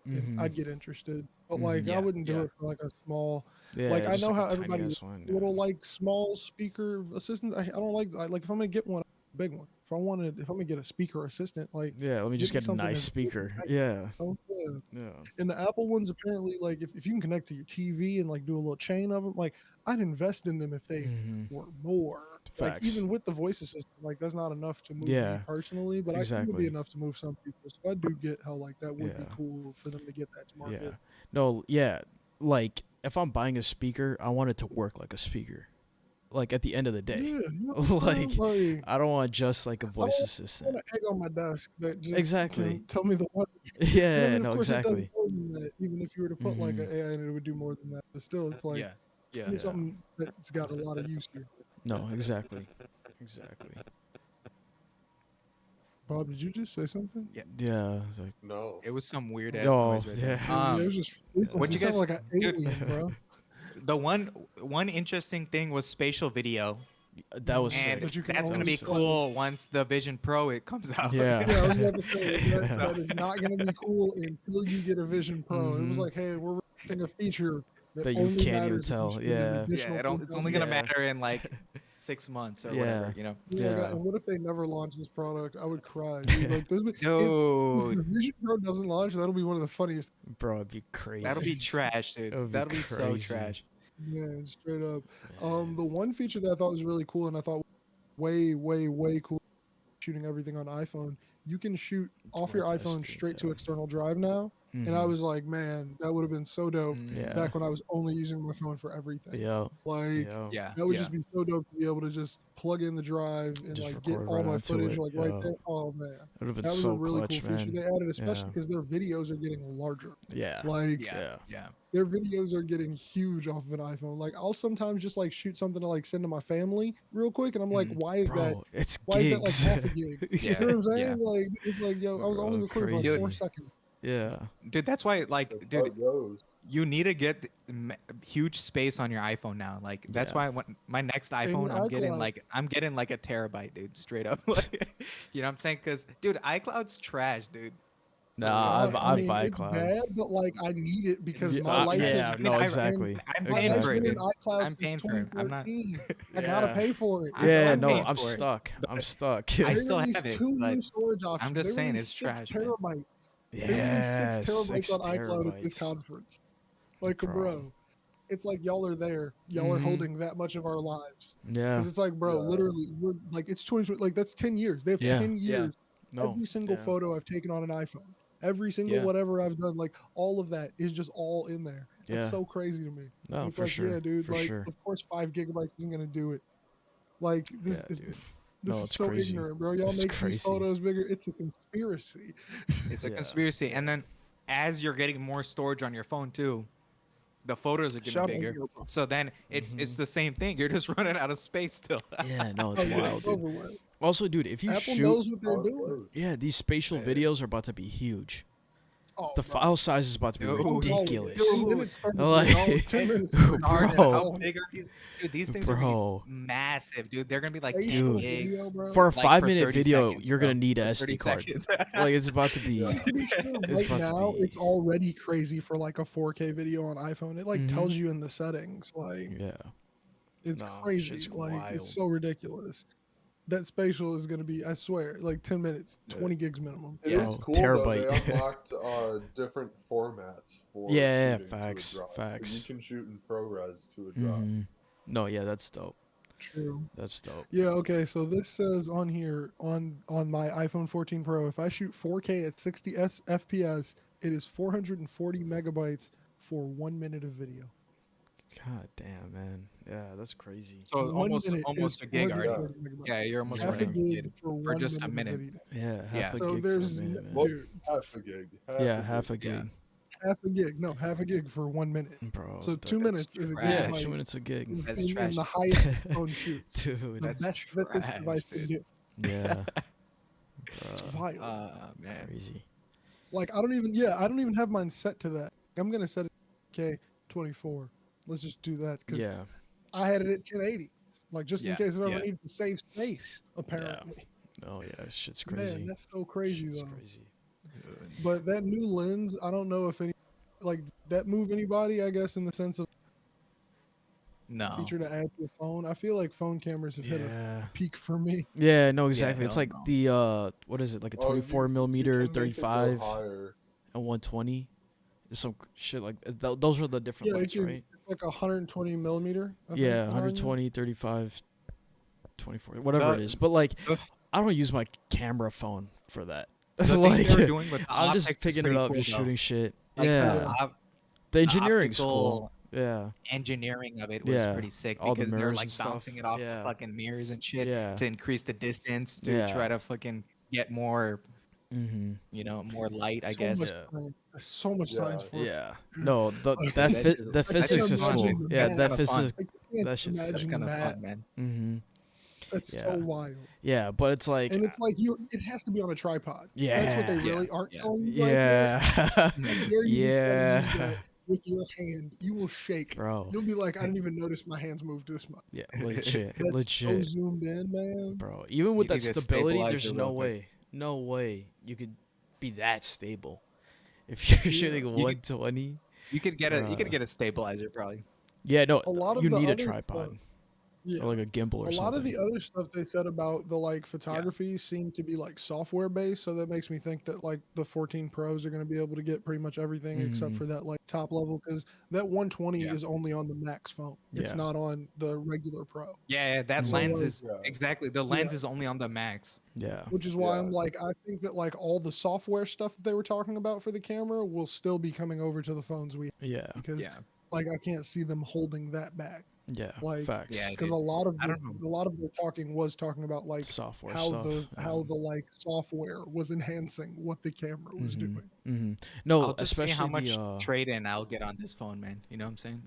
Mhm. I'd get interested. But Mhm. like, I Yeah, wouldn't do yeah. it for like a small. Yeah, like, I just know like how a tiny everybody ass one, yeah. little like small speaker assistant. I don't like. Like if I'm gonna get one, a big one. If I'm gonna get a speaker assistant, like Yeah, let me just Give me get a something nice that's big speaker. and Yeah, oh, yeah. yeah. And the Apple ones apparently like if you can connect to your TV and like do a little chain of them, like I'd invest in them if they Mhm. were more. Like Facts. even with the voice assistant, like that's not enough to move Yeah, me personally, but I think it would exactly. be enough to move some people. So I do get how like that would be Yeah. cool for them to get that to market. Yeah. No, yeah. Like if I'm buying a speaker, I want it to work like a speaker. Like at the end of the day. Yeah, you know, Like, like, I don't want just like a voice I want assistant. an egg on my desk that just Exactly. can tell me the one. Yeah, I mean, of no, course it exactly. does more than that. Even if you were to put like Mhm. an AI in it, it would do more than that. But still, it's like Yeah. Yeah. give me something that's got a lot of use here. No, exactly. Exactly. Bob, did you just say something? Yeah. It's like, No. It was some weird ass Oh, noise right yeah. there. Yeah, it was just frequency. what you It sounded guys- like an dude, alien, bro. The one interesting thing was spatial video, that was and sick. But you can that's gonna only be swipe. cool once the Vision Pro it comes out. Yeah. Yeah, I was about to say that, Yeah. that is not going to be cool until you get a Vision Pro. It was Mhm. like, hey, we're releasing a feature that That you only can't even matters if you tell, spend an yeah. additional It's only gonna Yeah. matter in like 6 months or whatever, you know. Yeah, Yeah. and what if they never launch this product? I would cry. Dude. Like, if Dude, the Vision Pro doesn't launch, that'll be one of the funniest. Bro, it'd be crazy. that'll be trash, dude. That would be That'll be so crazy. trash. Yeah, straight up. Yeah. The one feature that I thought was really cool, and I thought way, way, way cool, shooting everything on iPhone. You can shoot off your Towards iPhone SD, straight to yeah. external drive now, and I Mhm. was like, man, that would have been so dope Yeah. back when I was only using my phone for everything. Yeah. Like Yeah. Yeah. that would yeah. just be so dope to be able to just plug in the drive and Just like get record all right my onto footage it, like right yeah. there. Oh man, It would have been that was so a really clutch, cool man. feature they added, especially Yeah. because their videos are getting larger. Yeah. Like Yeah. Yeah. their videos are getting huge off of an iPhone. Like I'll sometimes just like shoot something to like send to my family real quick, and I'm like, why is that? Bro, it's Why is that like gigs. half a gig? You Yeah. know what I'm saying? Yeah. Like it's like, yo, I was Bro, only recording for crazy. like 4 seconds. Yeah. Dude, that's why like That's how dude, it goes. you need to get huge space on your iPhone now. Like that's Yeah. why when my next iPhone, I'm getting like a terabyte, dude, straight up. Like, you know what I'm saying? Because dude, iCloud's trash, dude. Nah, I I've mean, it's iCloud. bad, but like I need it because Yeah, my life yeah, has no, been, exactly. I'm my paying life's for it, been in dude. iCloud I'm since paying for it. I'm not. 2014. I gotta Yeah. pay for it. I'm Yeah, still no, paying I'm for it. stuck. I'm stuck. I They still have released it, 2 but new storage options. just They saying released it's 6 trash, man. terabytes. They released Yeah, 6 terabytes 6 on iCloud at this terabytes. conference. Like, Bro. bro, it's like y'all are there. Y'all are holding that much of our lives. Yeah. Because it's like, bro, Yeah. literally, we're like, it's 2020. Like, that's 10 years. They have Yeah. 10 Yeah. years. No. Every single yeah. photo I've taken on an iPhone, every single Yeah. whatever I've done, like, all of that is just all in there. That's Yeah. so crazy to me. No, And it's for like, sure. yeah, dude, For like, sure. of course, 5 gigabytes isn't going to do it. Like, this Yeah, is. dude. This No, is it's so crazy. ignorant, bro. Y'all It's make crazy. these photos bigger. It's a conspiracy. It's a Yeah, conspiracy. yeah. And then as you're getting more storage on your phone too, the photos are getting Shout out bigger. here, bro. So then it's the same thing. You're just running out of space still. Yeah, no, it's Oh, yeah, wild, it's dude. over with. Also, dude, if you Apple shoot, knows what they're How it doing. goes. yeah, these spatial Yeah. videos are about to be huge. Oh, The bro. file size is about to be Dude, ridiculous. 10 minutes started Like- to 10 minutes started Bro. to How go. big are these? Dude, these things are Bro. gonna be massive, dude. They're gonna be like Spatial 10 gigs. video, bro. For a like, 5-minute 30 video, seconds, you're bro. gonna need For an 30 SD card. seconds. Like it's about to be. Yeah. I'm pretty sure It's right about to now be- it's already crazy for like a 4K video on iPhone. It like Mhm. tells you in the settings. Like Yeah. it's No, crazy. shit's Like wild. it's so ridiculous. That spatial is gonna be, I swear, like 10 minutes, 20 gigs minimum. It Yeah. is Oh, cool terabyte. though. They unlocked different formats for Yeah, shooting to a facts, drop. So facts. you can shoot in ProRes to a drop. Mhm. No, yeah, that's dope. True. That's dope. Yeah, okay, so this says on here on my iPhone 14 Pro, if I shoot 4K at 60 FPS, it is 440 megabytes for 1 minute of video. God damn, man. Yeah, that's crazy. So 1 almost minute almost is a gig already. 440 megabytes. Yeah, you're almost Half a running gig for 1 just a minute of minute. video. Yeah, half Yeah. a So gig there's for a minute, man. Well, dude, half a gig. Yeah, half a Yeah. gig, half a gig. No, half a gig for 1 minute. bro. So that- 2 minutes is a trash. Yeah, gigabyte 2 minutes a gig. in, That's in trash. the highest phone shoots. Dude, The That's best that this trash, device can dude. do. yeah. It's Bruh, wild. Man. crazy. Like I don't even have mine set to that. I'm gonna set it to 24. Let's just do that because Yeah. I had it at 1080. Like just in Yeah, case if I yeah. ever needed to save space. Apparently, Oh yeah, shit's crazy. man, that's so crazy Shit's though. crazy. But that new lens, I don't know if any like that move anybody. I guess in the sense of No. feature to add to a phone. I feel like phone cameras have hit a Yeah. peak for me. Yeah, no, exactly. It's hell like no. the what is it? Like a Oh, 24 you millimeter, can make it go 35, higher. and 120. Some shit like those are the different Yeah, lights, right? it's like 120 millimeter. I think, Yeah, on 120, 35, 24, whatever it The- is. But like, the- I don't use my camera phone for that. The thing like, they were doing with the I'm just optics is picking it pretty up, cool, just though. shooting shit. Like, Yeah, the the engineering's cool. optical Yeah, engineering of it was Yeah, pretty sick all the because they're mirrors like and stuff. bouncing it off Yeah. the fucking mirrors and shit yeah. to increase the distance to Yeah. try to fucking get more, Mm-hmm. more light, I So guess. much Yeah. science. There's so much Yeah. science for it. Yeah. No, the Like, that that fit shit- the that physics shit's is fun, cool. dude. Yeah, That's that kinda fun. physics. I can't That shit's- that's That's imagine kind of that. fun, man. Mm-hmm. That's Yeah. so wild. Yeah, but it's like. And it's like it has to be on a tripod. That's what they Yeah. really aren't Yeah. telling you right there. Yeah. I dare you to try to use Yeah. that with your hand. You will shake. Bro. You'll be like, I didn't even notice my hands moved this much. Yeah, legit. That's so legit. zoomed in, man. Bro, even with You that could get stability, there's stabilizer no real quick. way. No way you could be that stable. If you're Yeah. shooting You could- 120. You could get a Bruh. stabilizer probably. Yeah, no, A lot of you the need a other tripod stuff- Yeah. or like a gimbal or A something. lot of the other stuff they said about the like photography seemed to be like software based, so that makes me think that like the 14 Pros are going to be able to get pretty much everything except Mhm. for that like top level because that 120 Yeah. is only on the Max phone. It's Yeah. not on the regular Pro, Yeah, that So, lens like, is Yeah. exactly the lens is only on the Max. Yeah. which is why Yeah. I'm like I think that like all the software stuff that they were talking about for the camera will still be coming over to the phones we Yeah. because Yeah. like I can't see them holding that back Yeah. Like, Facts. Yeah, because dude. a lot of I this, don't a lot of their talking was talking about like Software how stuff. the like software was enhancing what the camera was Mhm. doing. Mm-hmm. No, I'll just see especially how much the, trade-in I'll get on this phone, man. You know what I'm saying?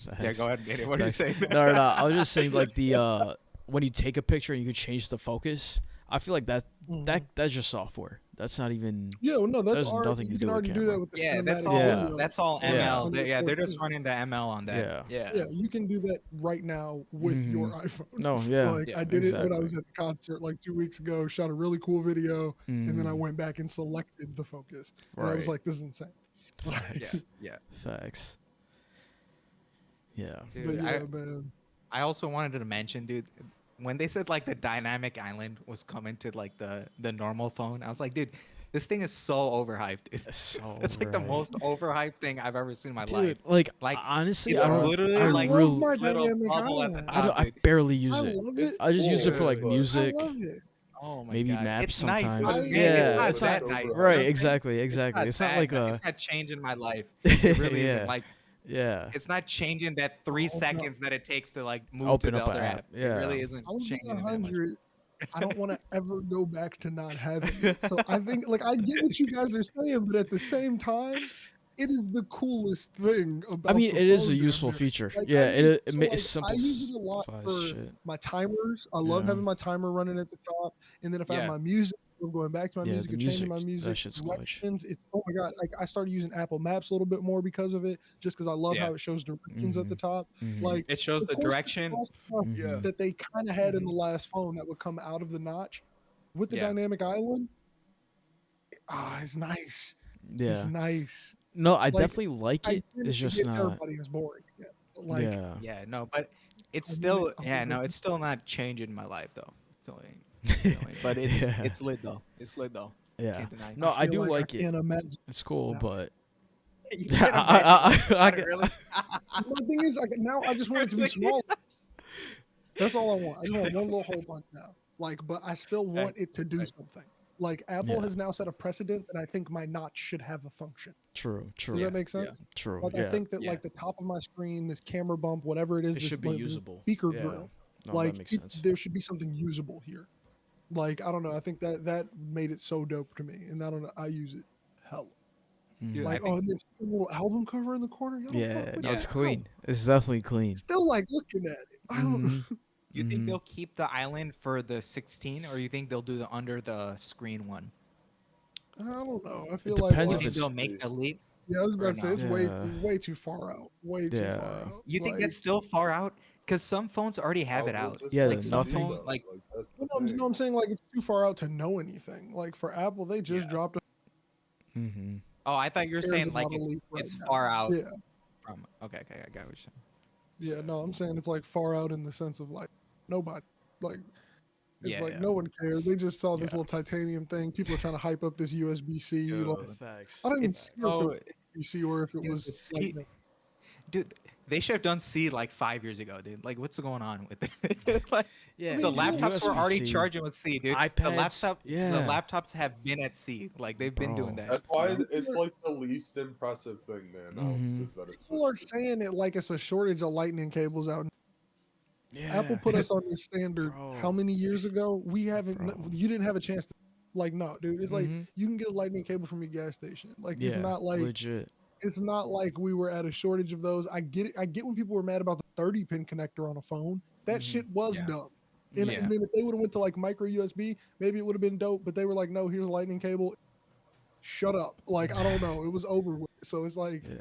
Yeah, Facts. go ahead, Gator. What are you Facts. saying? No, I was just saying like the when you take a picture and you can change the focus. I feel like Mhm. that's just software. That's not even. Yeah, well, no, that's has already, nothing to you do can with already do camera. that with the Yeah, that's cinematic all. Yeah. video. That's all Yeah. ML. On the Yeah, they're just 14. running the ML on that. Yeah. Yeah, you can do that right now with your iPhone. No, yeah, like yeah, I did it when I exactly. was at the concert like 2 weeks ago. Shot a really cool video, and then I Mhm. went back and selected the focus. And I was Right. like, "This is insane." Like, Yeah. Facts. Yeah. Dude, but yeah, man. I also wanted to mention, dude, when they said like the dynamic island was coming to like the normal phone, I was like, dude, This thing is so overhyped. So It's like the right. most overhyped thing I've ever seen in my life. Dude, like Like honestly, it's I don't. literally I like love really, my this little dynamic bubble at the island. top, I dude. barely I use it. love It's it. I just use it for cool, like but- music, I love it. Oh my maybe god, maps it's nice, sometimes. but man, Yeah, it's it's not not that nice. You know what right. I'm saying? Exactly, exactly. It's not that like nice. a. It's not changing my life. It really isn't. Yeah, Like yeah. it's not changing that 3 Oh, no. seconds that it takes to like move to Open the up an other app. app. It Yeah. really isn't I'm gonna be changing it that much. 100. I don't want to ever go back to not having it. So I think, like, I get what you guys are saying, but at the same time, it is the coolest thing about. I mean, the it is a phone down useful there. feature. Like, Yeah, it so, like, it I use it a lot simplifies for shit. my timers. I love Yeah. having my timer running at the top, and then if I have Yeah. my music, I'm going back to my Yeah, music the or changing music, my music. that shit's clutch. Directions, it's oh my god! Like I started using Apple Maps a little bit more because of it, just because I love Yeah. how it shows directions at the top. Mhm. Like It shows of the course, there's direction. small stuff Yeah. that they kind of had in Mhm. the last phone that would come out of the notch. With the Yeah. dynamic island, it's nice. It's Yeah. nice. No, I Like, definitely like I it. get It's it just gets not. everybody is boring. Yeah. But like, Yeah. Yeah, no, but it's I still really- I yeah, love no, it. it's still not changing my life though. It still ain't. It still ain't. But it's Yeah. it's lit though. It's lit though. Yeah. Can't deny. No, I feel do like like I it. can't imagine. It's cool, No. but You I- can't I- imagine I- that, really. My thing is, like, now I just want it to be Really? small. That's all I want. I just want one little hole punch now. Like, but I still want it to do right. something. Like Apple Yeah. has now set a precedent that I think my notch should have a function. true, true, Does Yeah, that make yeah. sense? true. Like Yeah, I think that Yeah. like the top of my screen, this camera bump, whatever it is, it this should be the usable. speaker Yeah. grill. No, Like that makes sense. there should be something usable here. Like I don't know. I think that made it so dope to me, and I don't know. I use it hella. Dude, Mhm. I Like think and then a little album cover in the corner. Y'all don't Yeah, fuck with no, it's that. clean. It's definitely clean. Still like looking at it. I don't. Mhm. you think Mhm. they'll keep the island for the 16 or you think they'll do the under the screen one? I don't know. I feel depends like if You think it's- they'll make the leap? yeah, I was or about to say it's not? Yeah. way too far out. Way too Yeah. far out. You think like, that's still far out? Because some phones already have it How out. would Yeah, this Like the some nothing. phone, like that's no, the thing. I'm saying like it's too far out to know anything. Like for Apple, they just Yeah. dropped. Mhm. oh, I thought you were cares saying like about a leap right it's now. far out Yeah, from. Okay, I got what you're saying. yeah. No, I'm saying it's like far out in the sense of like nobody. Like it's Yeah, like yeah. no one cares. They just saw this Yeah. little titanium thing. People are trying to hype up this USB-C. Yo. Like, Facts. I don't even It's see if it so was USB-C or if it dude, was the C- Lightning. dude. They should have done C like 5 years ago, dude. Like, what's going on with it? Like, Yeah, the dude, laptops were already USB-C. charging with C, dude. iPads, The yeah. laptops have been at C. Like, they've been doing Bro. that. That's why you know? it's like the least impressive thing they announced Mhm. is that it's. People are saying it like it's a shortage of Lightning cables out. Yeah. Apple put us on this standard Bro. how many years ago? We haven't. Bro. You didn't have a chance to. Like no, dude. It's like Mhm. you can get a Lightning cable from your gas station. Like Yeah, it's not like legit. it's not like we were at a shortage of those. I get it. I get when people were mad about the 30-pin connector on a phone. That Mhm. shit was Yeah. dumb. And, Yeah. and then if they would have went to like micro USB, maybe it would have been dope. But they were like, no, here's a Lightning cable. Shut up. Like I don't know. It was over with. So it's like Yeah.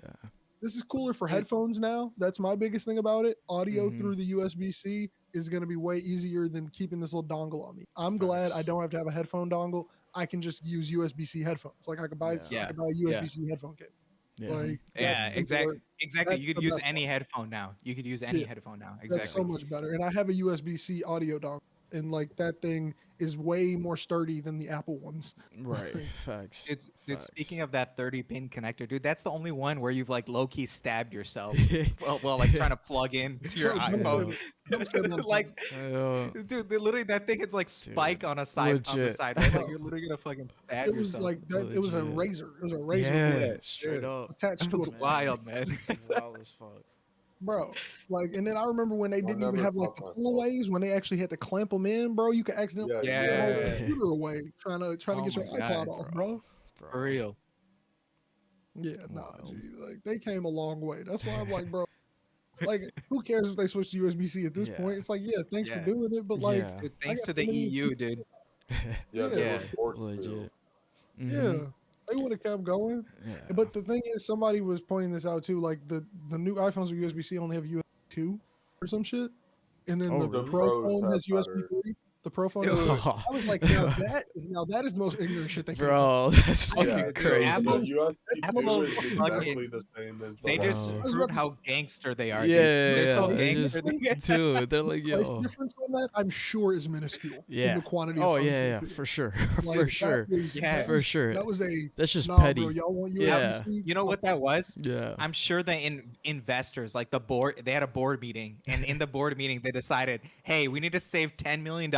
this is cooler for headphones now. That's my biggest thing about it. Audio Mhm. through the USB-C is going to be way easier than keeping this little dongle on me. I'm glad I Facts. don't have to have a headphone dongle. I can just use USB-C headphones. Like I could buy, Yeah. I could buy a USB-C headphone cable. Yeah. Like Yeah, that's exactly. Exactly. that's You could the use best any headphone now. You could use any Yeah. headphone now. That's so Exactly. much better. And I have a USB-C audio dongle, and like that thing is way more sturdy than the Apple ones. Right. Facts. Dude, speaking of that 30-pin connector, dude, that's the only one where you've like low-key stabbed yourself well, like trying to plug in to your Bro, dumb iPhone. shit- dumb shit on Like, Dude, literally, that thing is like spike on a side on the legit. side, right? Like you're literally gonna fucking stab it was yourself. like that. It was a Legit. razor. It was a razor yeah, blade straight up. attached to That's a wild, man. Wild as fuck. bro. Like, and then I remember when they I didn't even never have like thought the myself. pullaways when they actually had to clamp them in, bro. You could accidentally Yeah, pull the yeah. computer away trying to Oh get your my God, iPod off, bro. For real. Yeah, nah, Wow. G, like they came a long way. That's why I'm like, bro. Like, who cares if they switch to USB-C at this Yeah. point? It's like, yeah, thanks Yeah. for doing it, but like, Yeah. Dude, I thanks got to the so many- EU, dude. Yeah, they Yeah. were forced to. Legit. yeah, Mhm. they would have kept going. Yeah. But the thing is, somebody was pointing this out too. Like the new iPhones with USB-C only have USB 2 or some shit, and then Oh, the really? Pro Pros phone have has USB better. 3. The Pro phone. Dude. I was like, now that is the most ignorant shit they can. Bro, that's fucking Yeah, dude, crazy. Apple- the USB Apple 2 is fucking- exactly the same as the They one. just Bro. I was proved about to how gangster they are. Yeah, dude. They're so yeah, they gangster. just, dude, they're like, The price yo, difference on that, I'm sure, is minuscule. yeah. In the quantity of Oh phones yeah, they yeah, produce. for sure, Like, for that sure, was- Yeah. that for was- sure. That was a That's just nah, petty. bro. Y'all want Yeah. USB? You know what that was? Yeah. I'm sure the investors, like the board, they had a board meeting, and in the board meeting, they decided, "Hey, we need to save $10 million.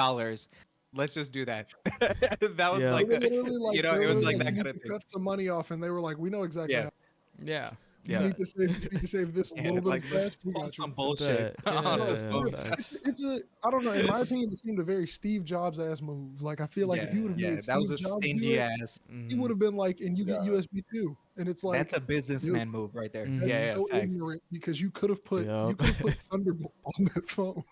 Let's just do that." That was Yeah. like, They were literally like, you know, they it were was literally like that you kind need of to thing. cut some money off, and they were like, we know exactly Yeah. how. Yeah. You Yeah. need to save this a Yeah, little bit like, of let's cash. We pull got some you. bullshit Yeah, on yeah, this yeah, phone. facts. It's a, I don't know. In my opinion, it seemed a very Steve Jobs ass move. Like I feel like if you would have yeah, made that Steve was a Jobs do stingy it, ass. he would have been like, and you get Yeah. USB 2, and it's like That's a businessman move right there. Mhm. that's Yeah, so facts. ignorant because you could have put Yup. Thunderbolt on that phone.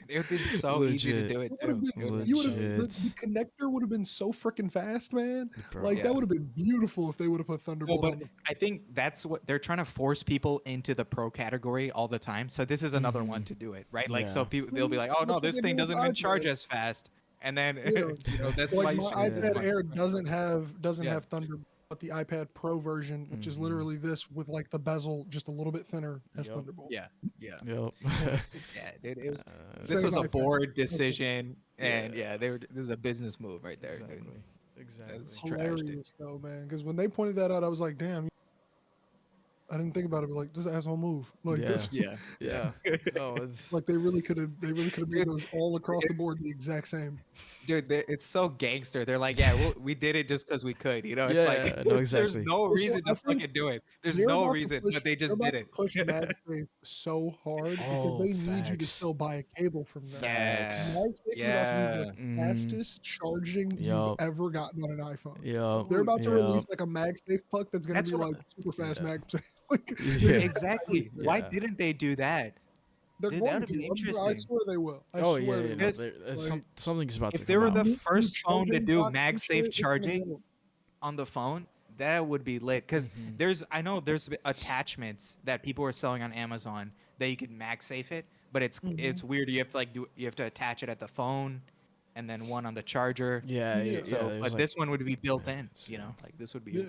It would be so easy to do it It would too. have been, It would've you would have Legit. the connector would have been so freaking fast, man. Bro. Like Yeah. that would have been beautiful if they would have put Well, Thunderbolt but on the. I think that's what they're trying to force people into the pro category all the time. So this is another one to do it, right? Like, so Yeah. people they'll be like, "Oh no, That's what this they thing do with doesn't even charge iPad. as fast," and then Yeah. you know that's why Like you my should. Yeah. iPad Air doesn't have Yeah. Thunderbolt, but the iPad Pro version, which is literally this with like the bezel just a little bit thinner, has Yup. Thunderbolt. Yeah, yeah, Yep. yeah. Dude, it was. This Same was a iPad. board decision, and Yeah. this is a business move right there. Exactly. Dude. Exactly. It's trash, dude. Hilarious though, man. Because when they pointed that out, I was like, damn. I didn't think about it, but like this asshole move, like Yeah. this, Yeah, Yeah. No, it's like they really could have made those all across the board the exact same. dude, it's so gangster. They're like, yeah, we did it just because we could. You know, it's Yeah, like no, there's exactly. no So reason I to think fucking do it. There's They're no about to reason, push- but they just they're did about it. to push MagSafe so hard because Oh, they need you to facts. still buy a cable from them. Facts. MagSafe is about to be the Mhm. fastest charging you've Yup. ever gotten on an iPhone. Yep. They're about to Yep. release like a MagSafe puck that's gonna That's be what like super fast yeah. MagSafe. Like, Yeah. Exactly. Why Yeah. didn't they do that? they're Dude, going that'd to. be I interesting. swear they will. I Oh swear yeah, they yeah, will. no, Because, something's about to If they come were out. the New first phone to charging do docks and shit, MagSafe it's gonna charging go. on the phone, that would be lit. Because Mhm. I know there's attachments that people are selling on Amazon that you can MagSafe it, but it's Mhm. weird. You have to you have to attach it at the phone, and then one on the charger. Yeah, Yeah. yeah. So, there's, but like, this one would be built in. magnets, You yeah. know, like this would be. Yeah.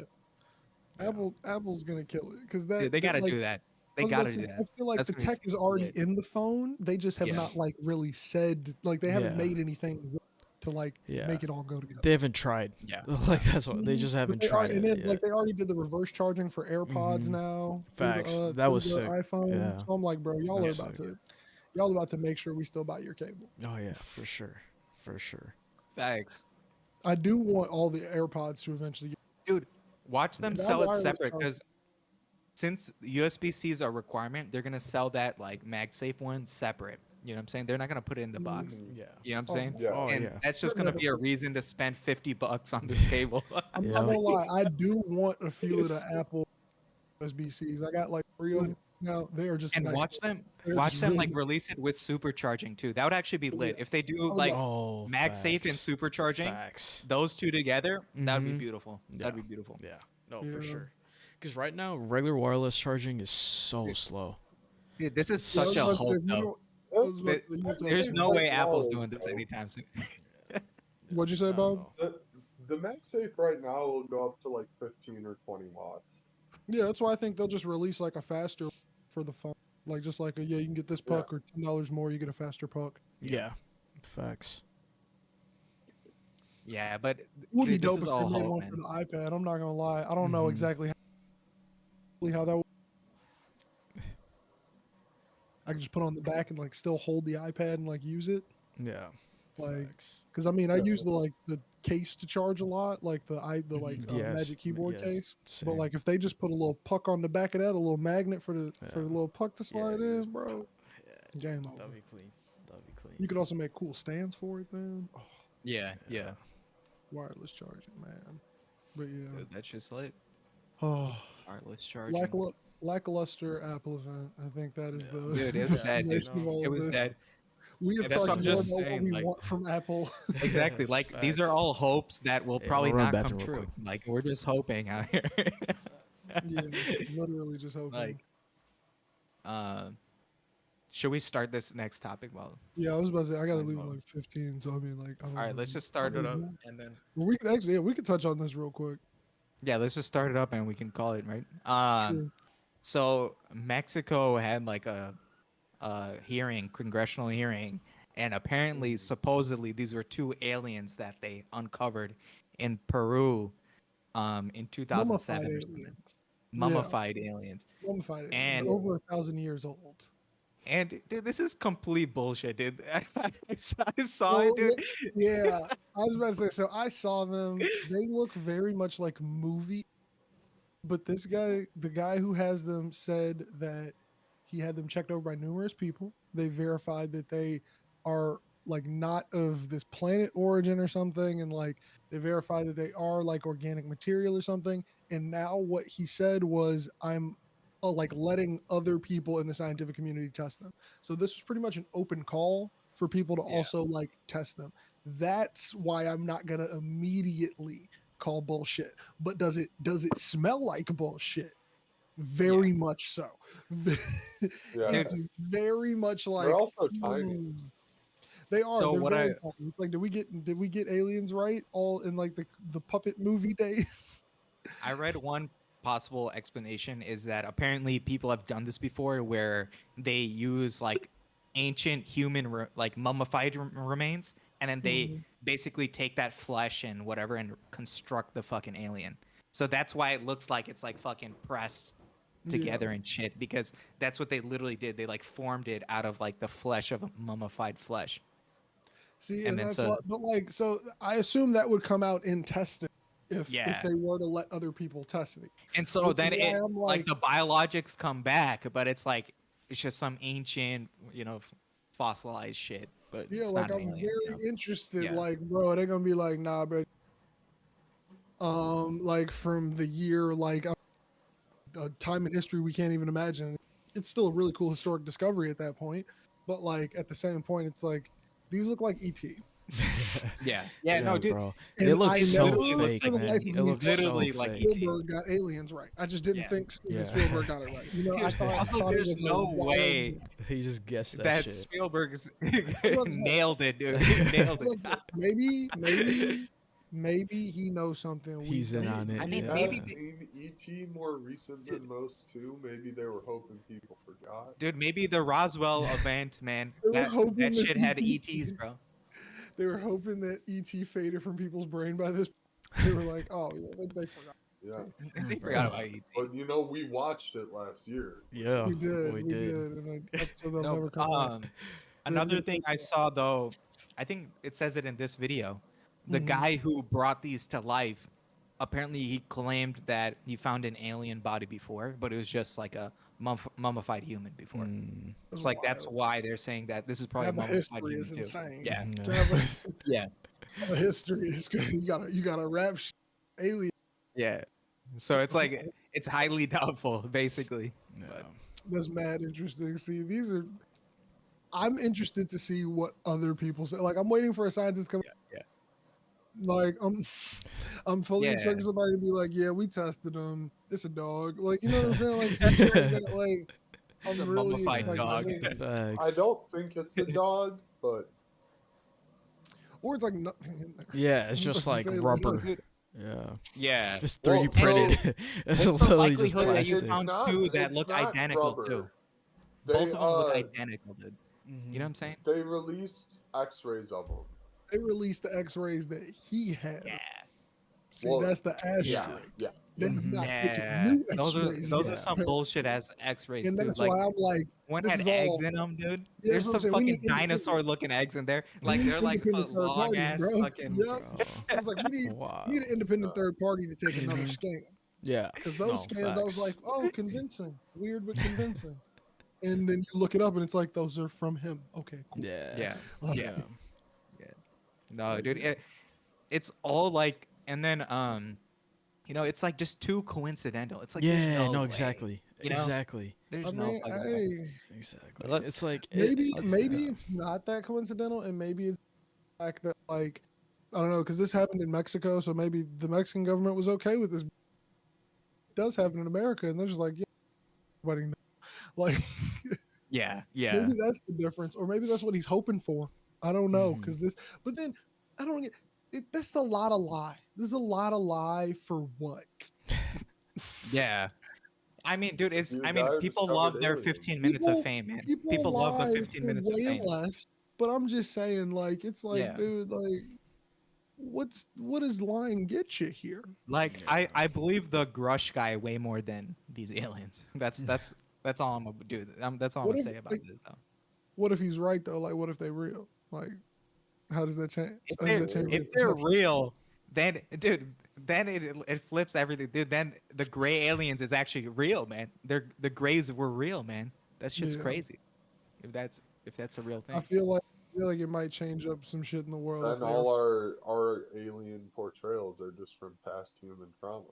Apple's gonna kill it because that Dude, they gotta like, do that. I They was about gotta to do say, that. I feel like That's the gonna be tech is already lit. in the phone. They just have Yeah. not like really said like they haven't Yeah. made anything to like Yeah. make it all go together. They haven't tried. Yeah. Like that's what they just But haven't they tried and it then yet. like they already did the reverse charging for AirPods Mhm. now. Facts. That through was the sick. iPhone. Yeah. So I'm like, bro, That's y'all about to make sure we still buy your cable. Oh yeah, for sure, for sure. Thanks. I do want all the AirPods to eventually get. Dude, watch them That sell it wireless separate charger- because since USB-C is a requirement, they're gonna sell that like MagSafe one separate. You know what I'm saying? They're not gonna put it in the box. Yeah. You know what I'm Oh, saying? Yeah. Oh And yeah. that's just They're gonna never be a put- reason to spend $50 on this cable. I'm Yeah. not gonna lie, I do want a few of the Apple USB-Cs. I got like 3 of them now. They are just And nice. watch them They're watch just them really like nice. release it with supercharging too. That would actually be lit. Yeah. If they do would like Oh, MagSafe and facts. supercharging, Facts. those two together, that would be Mhm. beautiful. Yeah. That'd be beautiful. Yeah. No, for Yeah. sure. Because right now, regular wireless charging is so slow. Dude, this is Yeah, I such was a about to hope say, if you though. don't- I was about to say, you don't There's say- no way right now Apple's is doing this dope. anytime soon. What'd you say, I don't Bob? know. The MagSafe right now will go up to like 15 or 20 watts. Yeah, that's why I think they'll just release like a faster for the phone. Like just like a, yeah, you can get this Yeah. puck or $10 more, you get a faster puck. Yeah. Facts. Yeah, but Would be dude, this dope is if all they made hope, one man. for the iPad. I'm not gonna lie. I don't know Mhm. exactly how that would. I can just put it on the back and like still hold the iPad and like use it. Yeah. Like, Facts. because I mean, I use the case to charge a lot, like the Yes, Magic Keyboard yeah, case. Same. But like, if they just put a little puck on the back of that, a little magnet for the Yeah. little puck to slide yeah, in, bro. yeah, Game over. that'd be clean. That'd be clean. You could also make cool stands for it, then. Oh, Yeah, yeah. wireless charging, man. But yeah, Dude, that's just lit. oh, Wireless charging. lackluster Apple event. I think that is Yeah. the Dude, it was dead, dude. summation of all It of was this. dead. We have That's what talked I'm more just about what saying, we like- want from Apple. Exactly. Like these are Facts. all hopes that will Yeah, probably I'll run not come bathroom real true. quick. Like we're just hoping out here. Yeah, literally just hoping. Like, should we start this next topic? Well, Yeah, I was about to say I gotta Fine, leave well. at like 15, so I mean, like, I don't. all right, let's just start it up and then Well, we could actually, yeah, we could touch on this real quick. yeah, let's just start it up and we can call it right. True. So Mexico had like a hearing, congressional hearing, and apparently, supposedly, these were two aliens that they uncovered in Peru, in Mummified 2007 or something. aliens. Yeah, Mummified aliens. mummified aliens. And Over 1,000 years old. dude, this is complete bullshit, dude. I saw Well, it, dude. yeah, I was about to say. So I saw them. They look very much like movie, but this guy, the guy who has them, said that he had them checked over by numerous people. They verified that they are like not of this planet origin or something, and like they verified that they are like organic material or something. And now what he said was, I'm like letting other people in the scientific community test them. So this was pretty much an open call for people to Yeah. also like test them. That's why I'm not gonna immediately call bullshit. But does it smell like bullshit? Very much so. Yeah. It's very much like They're also tiny. They are. So They're what very tiny. Like, did we get aliens right all in like the puppet movie days? I read one possible explanation is that apparently people have done this before where they use like ancient human like mummified remains and then they basically take that flesh and whatever and construct the fucking alien. So that's why it looks like it's like fucking pressed together and shit because that's what they literally did. They like formed it out of like the flesh of mummified flesh. See, And and then that's so- what. But like, so I assume that would come out in testing if Yeah. they were to let other people test it. And so Which is then why it I'm like the biologics come back, but it's like it's just some ancient, fossilized shit. But Yeah, it's like not I'm an alien, very interested. Yeah. Like, bro, it ain't gonna be like, nah, bro. Like from the year, like a time in history we can't even imagine. It's still a really cool historic discovery at that point, but like at the same point, it's like these look like ET. Yeah, no, dude. bro. And It looks I so never fake, for the man. life of It me looks thought so literally like fake. Spielberg got aliens right. I just didn't Yeah. think Steven Yeah. Spielberg got it right. You know, I thought, Also, I thought there's it was a no wild- way He just guessed that that shit. Spielberg about to say. nailed it, dude. He nailed it. What's it? Maybe he knows something. He's in on it. I mean, yeah. maybe Have seen E.T. more recent than most too. Maybe they were hoping people forgot. Dude, maybe the Roswell event, man. They were That hoping that shit had ET ETs, bro. They were hoping that ET faded from people's brain by this. They were like, oh, yeah, they forgot. Yeah, They forgot about ET. but we watched it last year. Yeah, We did. we We did. did. And an episode that'll No, never come out. another thing I saw though, I think it says it in this video. The Mhm. guy who brought these to life, apparently he claimed that he found an alien body before, but it was just like a mummified human before. Mm, It's like that's why they're saying that this is To probably a have a mummified history human is too. insane. Yeah, To yeah. have a, yeah, have a history is good. You gotta rap alien. yeah. So it's like it's highly doubtful, basically. Yeah. But- That's mad interesting. See, these are. I'm interested to see what other people say. Like, I'm waiting for a scientist to come. Yeah. Like, I'm fully Yeah. expecting somebody to be like, "Yeah, we tested him. It's a dog." Like, you know what I'm saying? Like, something like that. Like, It's a I'm really mummified expecting dog. something. Facts. I don't think it's a dog, but Or it's like nothing in there. Yeah, it's I was just about like to say, rubber. Dude, Yeah, yeah. just Well, 3D printed. It's what's the literally just likelihood that you plastic. found It's two not- that it's look not identical rubber. too? they Both of them look identical, dude. Mhm. You know what I'm saying? they released X-rays of them. They released the X-rays that he had. Yeah. See, Well, that's the asterisk. Yeah. Yeah, They're Mhm. not taking Yeah. new Those are X-rays. those yet, are some apparently. bullshit ass X-rays, And dude. that's Like why I'm like, one this had is eggs all- in them, dude. Yeah, There's that's what some I'm saying. We fucking need independent- dinosaur looking eggs in there. we Like need they're like independent third long parties, ass bro. fucking. Yeah. Bro. I was like, we Wow. need an independent third party to take another Mhm. scan. Yeah. Because those No, scans, I was facts. like, oh, convincing. Weird, but convincing. And then you look it up and it's like, those are from him. Okay, cool. Yeah. Yeah. Like, Yeah. No, dude. It's all like, and then it's like just too coincidental. It's like there's Yeah. no No. way. Exactly. You know? Exactly. There's I no mean, fucking way. hey, Exactly. Let's- It's like maybe yeah. it's not that coincidental, and maybe it's the fact that, like, I don't know, because this happened in Mexico, so maybe the Mexican government was okay with this. It does happen in America, and they're just like, yeah, everybody knows. Like, Yeah, yeah. Maybe that's the difference, or maybe that's what he's hoping for. I don't know, because but then I don't get it. That's a lot of lie. This is a lot of lie for what? Yeah. I mean, dude, The I mean, guy who people discovered love their aliens. 15 minutes of fame, man. People love the lie 15 for minutes of way fame. less. But I'm just saying, like, it's like, Yeah. dude, like, what does lying get you here? Like, I believe the Grush guy way more than these aliens. That's all I'm gonna do. That's all I'm What gonna if, say about like, this, though. what if he's right though? Like, what if they real? Like, how does that change? How does that change If your they're perception? real, then dude, then it flips everything, dude. Then the gray aliens is actually real, man. The grays were real, man. That shit's Yeah. crazy. If that's a real I thing. feel like it might change up some shit in the world. If Then they all are, our alien portrayals are just from past human trauma.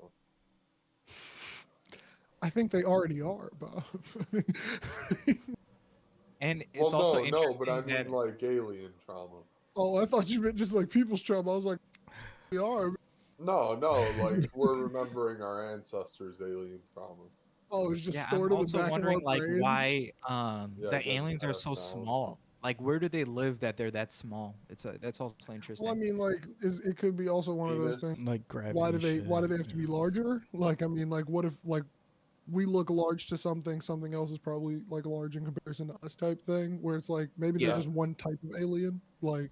I think they already are, Bob. And it's Well, also no, but I interesting that mean like alien trauma. Oh, I thought you meant just like people's trouble. I was like, they are. No, like we're remembering our ancestors' alien traumas. Oh, it's just yeah, I'm stored in the also back of our wondering like brains. why Yeah, the it gets aliens are passed so down. small. Like where do they live that they're that small? That's also interesting. Well, I mean, like, it could be also one of those Venus. things. Like gravity. Why do they shit, have to be larger? Like, I mean, like, what if like we look large to something else is probably like large in comparison to us type thing, where it's like maybe they're Yeah. just one type of alien. Like,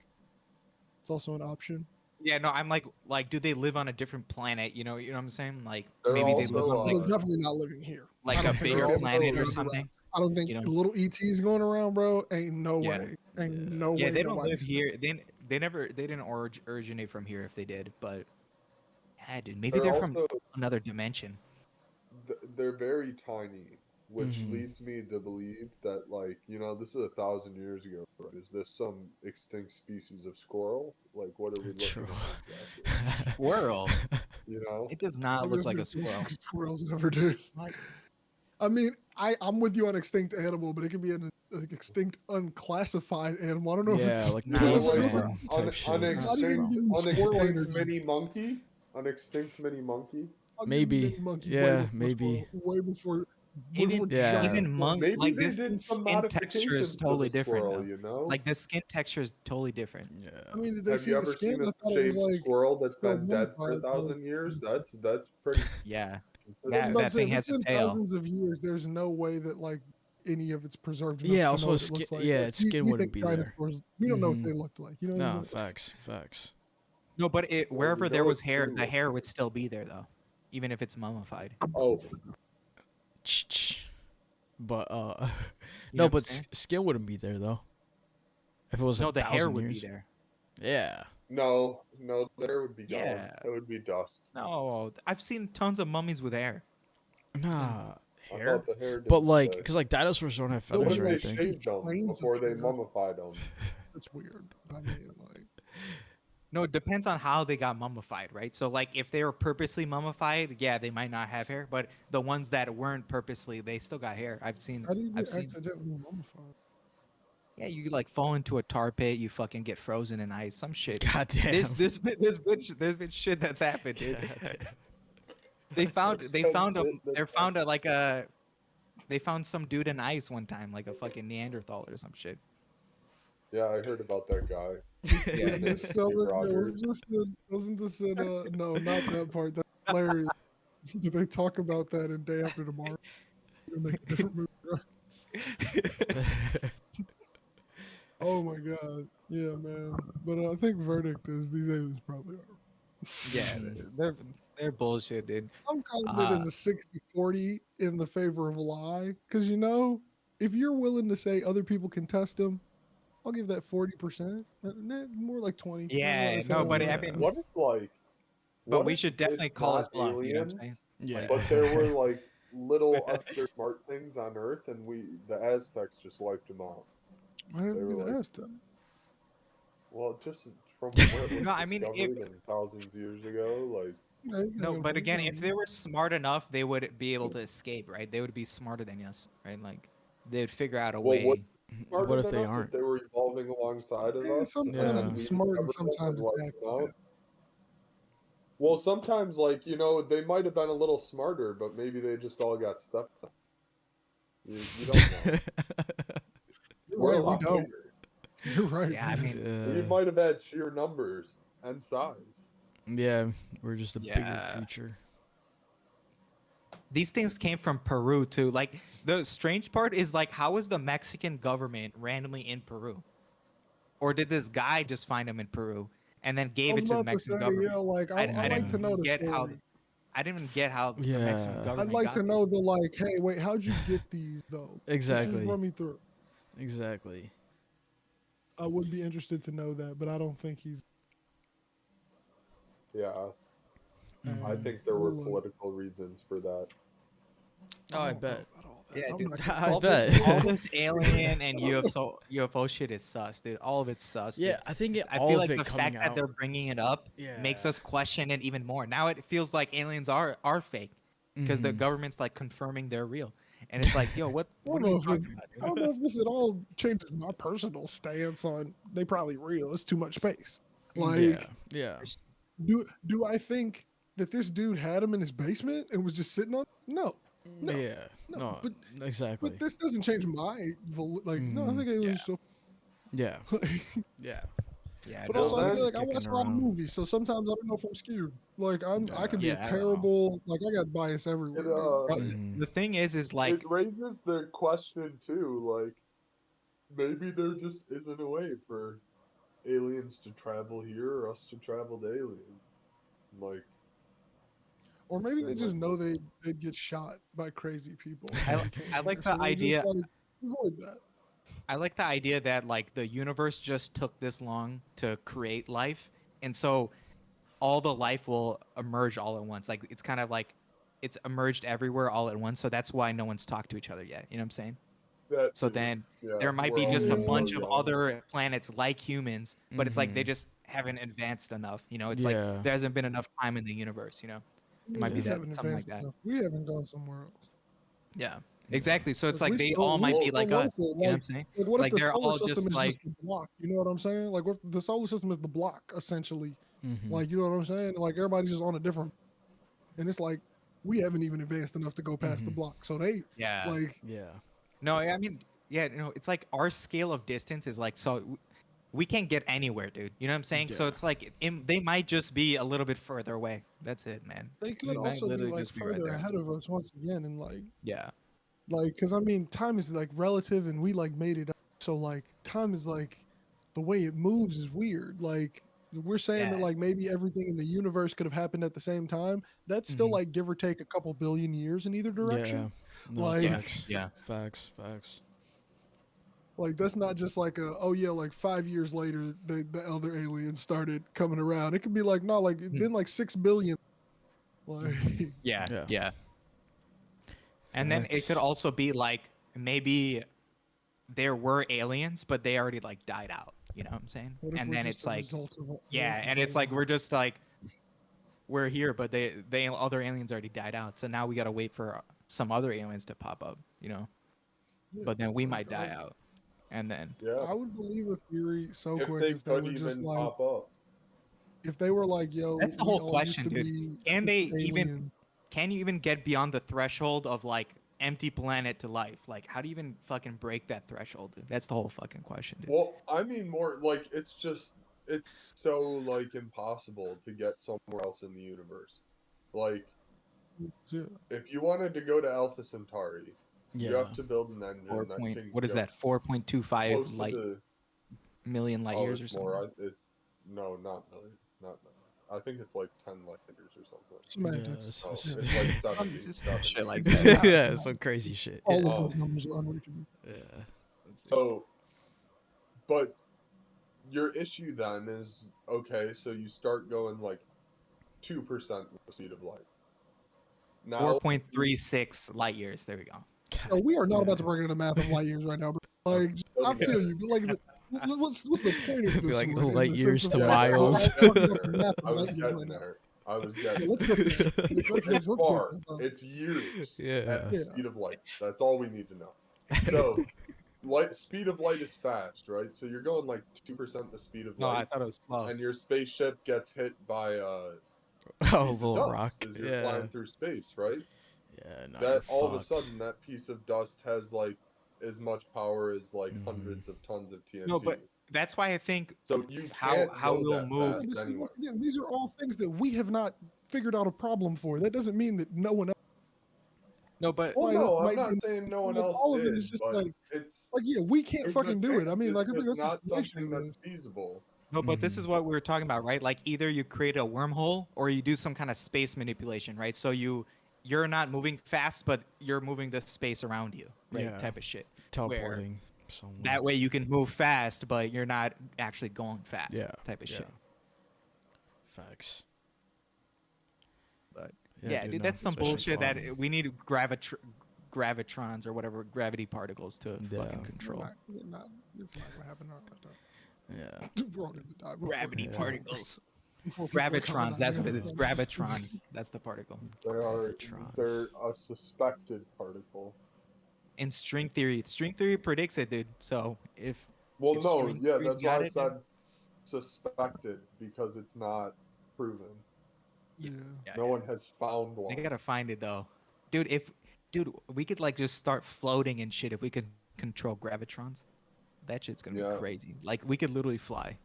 it's also an option. Yeah, no, I'm like, do they live on a different planet? You know what I'm saying? Like They're maybe they live also, on Well, like they're definitely not living here. I like a don't think bigger they'd be able to planet go or anywhere. something. I don't think You know? little ETs going around, bro. Ain't no Yeah. way. Ain't no Yeah, way. they don't live nobody's here. They didn't originate from here if they did, but yeah, dude, maybe they're they're from also another dimension. they're very tiny, which Mhm. leads me to believe that, like, this is 1,000 years ago. Right? Is this some extinct species of squirrel? Like, what are we looking True. at exactly? Squirrel. You know? It does not look like a squirrel. Squirrels ever do. Like, I mean, I'm with you on extinct animal, but it could be an extinct unclassified animal. I don't know if Yeah, it's like You know, not like found type shit. not even getting squirrel unextinct energy. mini monkey, unextinct mini monkey. I'll give Maybe. mini monkey Yeah, before maybe. way before even Yeah. giant even monk Maybe like they this did some skin texture is modifications to totally the different squirrel. though. You know? Like the skin texture is totally different. Yeah. I mean, did they Have see you the ever skin? seen a I thought it was shaved like squirrel that's still been dead for mummified, so- 1,000 years? That's pretty. Yeah. I was Yeah, about to that say, thing if has it's a been tail. thousands of years, there's no way that like any of it's preserved enough Yeah, to also know what its it skin. looks like. Yeah, Like, its skin we wouldn't think be there. dinosaurs, we don't know what Mhm. they looked like. You know what I'm No, saying? facts. No, but Well, wherever we there know was what hair, they the look hair like. would still be there though, even if it's mummified. Oh, But You know no, what I'm but saying? skin wouldn't be there though. If it was No, the hair 1,000 would be years. there. Yeah. no, there would be gone. Yeah. It would be dust. No, I've seen tons of mummies with hair. Nah, I hair. thought the hair But didn't like, stay. cause like dinosaurs don't have No, What feathers if or they anything. shaved them Brains of before they hair. mummified them? That's weird. I mean, like, No, it depends on how they got mummified, right? So like if they were purposely mummified, yeah, they might not have hair, but the ones that weren't purposely, they still got hair. how do you I've get seen accidentally mummified? Yeah, you like fall into a tar pit, you fucking get frozen in ice, some shit. God damn. There's been shit that's happened, dude. They found some dude in ice one time, like a fucking Neanderthal or some shit. Yeah, I heard about that guy. Yeah, Steve This still, Rogers. wasn't this in no, not that part. That's hilarious. Did they talk about that in Day After Tomorrow? They make a different movie reference. Oh my god. Yeah, man. But I think verdict is these aliens probably are. Yeah, they're bullshit, dude. I'm calling it as a 60-40 in the favor of lie. Because, if you're willing to say other people can test them, I'll give that 40%. More like 20. Yeah, no, but I Yeah. mean, What if like? but what we if should definitely it's call not his bluff. You know what I'm saying? aliens, Yeah. but there were like little other smart things on Earth, and the Aztecs just wiped them out. Why didn't They it be were the like- Aztec? Well, just from where it was No, I mean, discovered and thousands of years ago, like Yeah, you can No, go but for it, again, yeah. if they were smart enough, they would be able to escape, right? They would be smarter than us, right? Like they'd figure out a Well, way. what- smarter What if than they us aren't? if they were evolving alongside of us. Some and Yeah. planets we are smart and discovered them sometimes wiped it's them out. accident. Well, sometimes, like, they might have been a little smarter, but maybe they just all got stuck. You don't know. we're a right. We lot don't. bigger. You're right. Yeah, I mean, We might have had sheer numbers and size. Yeah, we're just a bigger Yeah. creature. these things came from Peru too. Like the strange part is like, how is the Mexican government randomly in Peru, or did this guy just find him in Peru and then I gave was it to the about to Mexican say, government? like I like to know the get how. story. I didn't even get how the Mexican Yeah. government. I'd like got to these. know the like, hey, wait, how'd you get these though? Just Exactly. run me through. Exactly. I would be interested to know that, but I don't think he's. Yeah, Mhm. I think there were We'll, political reasons for that. Oh, I don't know bet. about all that. Yeah, I'm dude. not gonna- I all bet. This, all this alien and UFO shit is sus, dude. All of it's sus. Yeah, dude. I think I all feel of like it the coming fact that out. they're bringing it up makes us question it even more. Now it feels like aliens are fake because the Mhm. government's like confirming they're real, and it's like, yo, what I are don't know you if talking it, about? I don't know if this at all changes my personal stance on they probably real. It's too much space. Like, Yeah. do I think that this dude had him in his basement and was just sitting on? No, no, Yeah. no. No. But Exactly. this doesn't change my no. I Mhm. think aliens still. Yeah. Yeah. Yeah, But no, also, I then- feel like I Kicking watch a lot of around. movies, so sometimes I don't know if I'm skewed. Like I could be Yeah, a I don't know. terrible. Like I got bias everywhere. It, dude. Bro, Mhm. the thing is like, it raises the question too, like maybe there just isn't a way for aliens to travel here or us to travel to aliens. Like, Or maybe they There just might know they'd get shot by crazy people. I, if they came I like here, the so they just, idea. like, avoid that. I like the idea that like the universe just took this long to create life, and so all the life will emerge all at once. Like it's kind of like it's emerged everywhere all at once. So that's why no one's talked to each other yet. You know what I'm saying? that So too. then Yeah, there might we're be all just a so bunch of young. other planets like humans, but it's like they Mhm. just haven't advanced enough. You know, it's like Yeah. there hasn't been enough time in the universe. You know, it might be We that haven't something like advanced that. enough. We haven't gone somewhere else. Yeah, exactly. So it's Like, like they all might be still like us. local. You know what I'm saying? Like, what if Like the they're solar all system just is like just the block? You know what I'm saying? Like, what if the solar system is the block essentially? Mhm. Like, you know what I'm saying? Like, everybody's just on a different, and it's like we haven't even advanced enough to go past the Mhm. block. So they yeah. like, Yeah. No, I mean, yeah, it's like our scale of distance is like so we can't get anywhere, dude. You know what I'm saying? So Yeah. it's like they might just be a little bit further away. That's it, man. they We could might also be literally like just be right further there. ahead of us once again, and Yeah. like, because I mean, time is like relative, and we like made it up. So like, time is like the way it moves is weird. Like, we're saying that Yeah. like maybe everything in the universe could have happened at the same time. That's still Mhm. like give or take a couple billion years in either direction. Yeah. No, Like, facts. Yeah. Facts. like that's not just like a, oh yeah, like 5 years later the other aliens started coming around. It could be like, no, like it's been like 6 billion. Like, Yeah. Yeah. Yeah. And then it Facts. could also be like maybe there were aliens, but they already like died out. You know what I'm saying? what if And we're then just it's a like, result of yeah, and it's like we're just like we're here, but they other aliens already died out. So now we gotta wait for some other aliens to pop up. You know, Yeah, but then we like, might die out, and then Yeah, I would believe a theory so if quick they if they could were just even like, pop up. if they were like, yo, that's the we whole all used question, to dude. be Can they super even? alien. Can you even get beyond the threshold of like empty planet to life? Like, how do you even fucking break that threshold, dude? That's the whole fucking question, dude. Well, I mean more like it's so like impossible to get somewhere else in the universe. Like Yeah. if you wanted to go to Alpha Centauri, you Yeah. have to build an engine that can What is go that? 4.25 close to light the million light oh, years or it's something. more. No, not million, not million. I think it's like 10 light years or something. Semantics. No, it's- it's like 70. It's just some 70. shit like that. yeah. Some crazy shit. All Yeah. of those numbers are unreachable. Yeah. So, but your issue then is okay. So you start going like 2% the speed of light. Now, 4.36 light years. There we go. So we are not about to break into math of light years right now, but like, I Okay. feel you. But like, what's the point of It'd be this? like one, in light the years sense to of, like, we're all miles. talking about the math of I was light years getting right now. there. I was Yeah, getting let's get there. Let's It's get far. there. It's years Yeah. at the Yeah. speed of light. That's all we need to know. So, speed of light is fast, right? So you're going like 2% the speed of No, I light, thought it was slow. and your spaceship gets hit by a Oh, piece of little dust rock. as you're Yeah. flying through space, right? Yeah. No, That you're all of a fucked. sudden that piece of dust has like as much power as like hundreds of tons of TNT. No, but that's why I think so you how can't how go we'll that move. fast But see, anyway. once again, these are all things that we have not figured out a problem for. That doesn't mean that no one else No, but Well, might, no, I'm might not be. saying no one Like, else all of it did, is just but like it's yeah, we can't there's a fucking do it. I chance. mean, It's like I think just that's the not situation something of that's this. feasible. no, but this is what we were talking about, right? Like either you create a wormhole or you do some kind of space manipulation, right? So you're not moving fast, but you're moving the space around you, right? Yeah. Type of shit. Teleporting somewhere. That way you can move fast, but you're not actually going fast. Yeah. Type of shit. Facts. But Yeah, yeah, dude, dude, no, that's some especially bullshit that spawning. we need gravitrons or whatever gravity particles to Yeah. fucking control. It's not gonna happen in our lifetime. Yeah. We're all gonna die before- Gravity Yeah. particles. before people Gravitrons. colonize That's what it. it is. Gravitrons. That's the particle. Gravitrons. They're a suspected particle. In string theory predicts it, dude. So if Well, if no, string yeah, theory's that's why got I it, said suspected because it's not proven. Yeah. yeah, No one has found they one. gotta find it though, dude. Dude, we could like just start floating and shit if we could control gravitrons. That shit's gonna Yeah. be crazy. Like we could literally fly.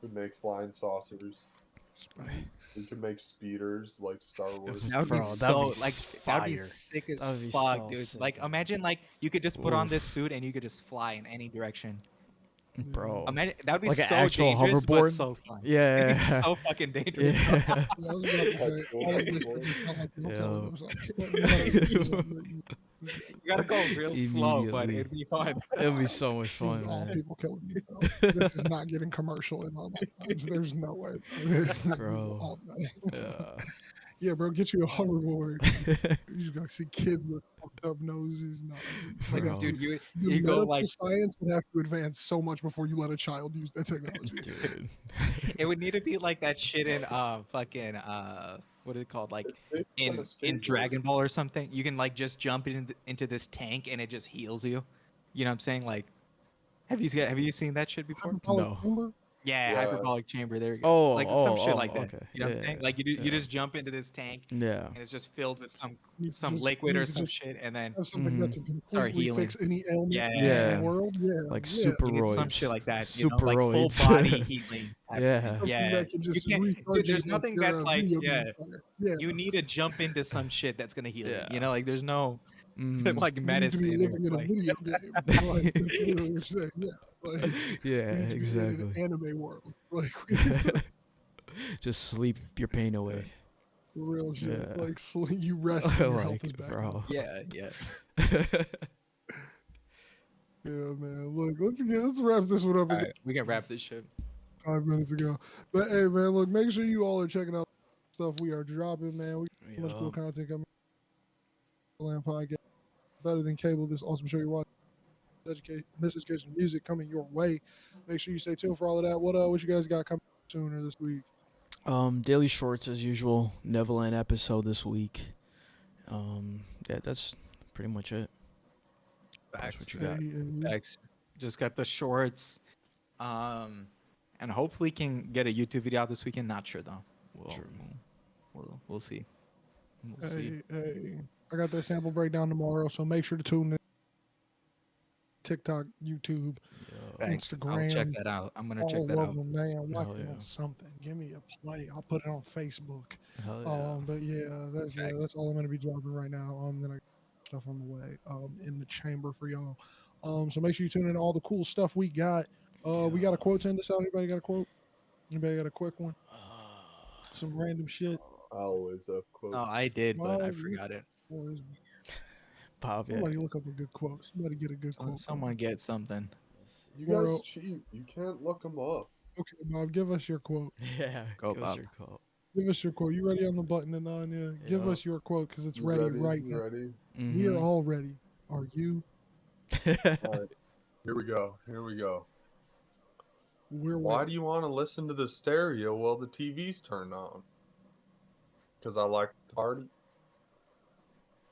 We could make flying saucers. We could make speeders like Star Wars. That would Bro, be that'd so be like that'd be fire. sick as That'd be fuck, so dude. sick, Like man. imagine like you could just put on this Oof. suit and you could just fly in any direction. Bro. Imagine that would be Like an so actual dangerous, but hoverboard? so fun. Yeah. It's so fucking dangerous. Yeah. Yeah, I was about to say, Actual all of this hoverboard. just sounds like you're Yeah. killing themselves. Just letting you know You gotta go real slow, but Immediately. it'd be fun. It'll be so much this is fun, all man. people killing themselves. This is not getting commercial in my lifetimes. There's no way. There's no Bro. all day. Yeah. Yeah, bro, get you a hoverboard. You just gotta see kids with fucked up noses. No, Like, Bro. dude, the you go medical like science would have to advance so much before you let a child use that technology. Dude. it would need to be like that shit in fucking what is it called, like It's based on a in skateboard. Dragon Ball or something. You can like just jump into this tank and it just heals you. You know what I'm saying? Like, have you seen that shit before? Hyperbolic No. chamber? Yeah, Yeah. hyperbolic chamber. There you go. Oh, Like oh, some shit oh, like that. okay. You know what I'm Yeah, saying? Like you yeah. just jump into this tank Yeah. and it's just filled with some Just- liquid you or could some just shit, and then Have something that can Start completely healing. fix any ailment Yeah. in Yeah. the world. Yeah, Like yeah. you need some superroids. shit like that. You know, like full Superroids. body healing. type of Yeah. thing. Something Yeah. that can You just can't- recharge dude, there's you nothing you're that's a like video yeah. game player. Yeah, You need to jump into some shit that's gonna heal Yeah. you. You know, like there's no Mhm. like you need to medicine. be living It's in a like, video game. Like, that's literally what you're saying. Yeah, like, Yeah, you need to be in exactly. an anime world. Like Just sleep your pain away. real shit. Yeah. Like you rest and your health Like, is back. bro. yeah, yeah. Yeah, man. Look, let's wrap this one up All again right, we can wrap this shit. 5 minutes ago. But hey, man, look, make sure you all are checking out stuff we are dropping, man. We got so much cool content coming. Nevaland podcast, better than cable. This awesome show you're watching. Miseducation music coming your way. Make sure you stay tuned for all of that. What you guys got coming sooner this week? Daily shorts as usual. Nevaland episode this week. Yeah, that's pretty much it. That's Facts. what you got. Facts. Just got the shorts. And hopefully can get a YouTube video out this weekend. Not sure though. We'll see. We'll see. Hey, I got that sample breakdown tomorrow, so make sure to tune in. TikTok, YouTube, Thanks. Instagram. I'll check that out. I'm gonna all check that of out. them, man. Watch Hell it yeah. on something. Give me a play. I'll put it on Facebook. Hell yeah. But yeah, Thanks. that's all I'm gonna be dropping right now. Then I got stuff on the way. In the chamber for y'all. So make sure you tune in to all the cool stuff we got. We got a quote to end this out. Anybody got a quote? Anybody got a quick one? Some random shit. I always have quotes. Oh, I did, but I Well, forgot it. Or is- Pop, yeah. Somebody look up a good quote. Somebody get a good quote. Someone get something. You Well- guys cheat. You can't look them up. Okay, Bob, give us your quote. Yeah. Go, give us Bob. your call. Give us your quote. You ready on the button, Ananya? Give Yeah. us your quote because it's You ready right You now. ready? We are all ready. Are you? All right. Here we go. Here we go. We're Why ready. do you want to listen to the stereo while the TV's turned on? Because I like to party.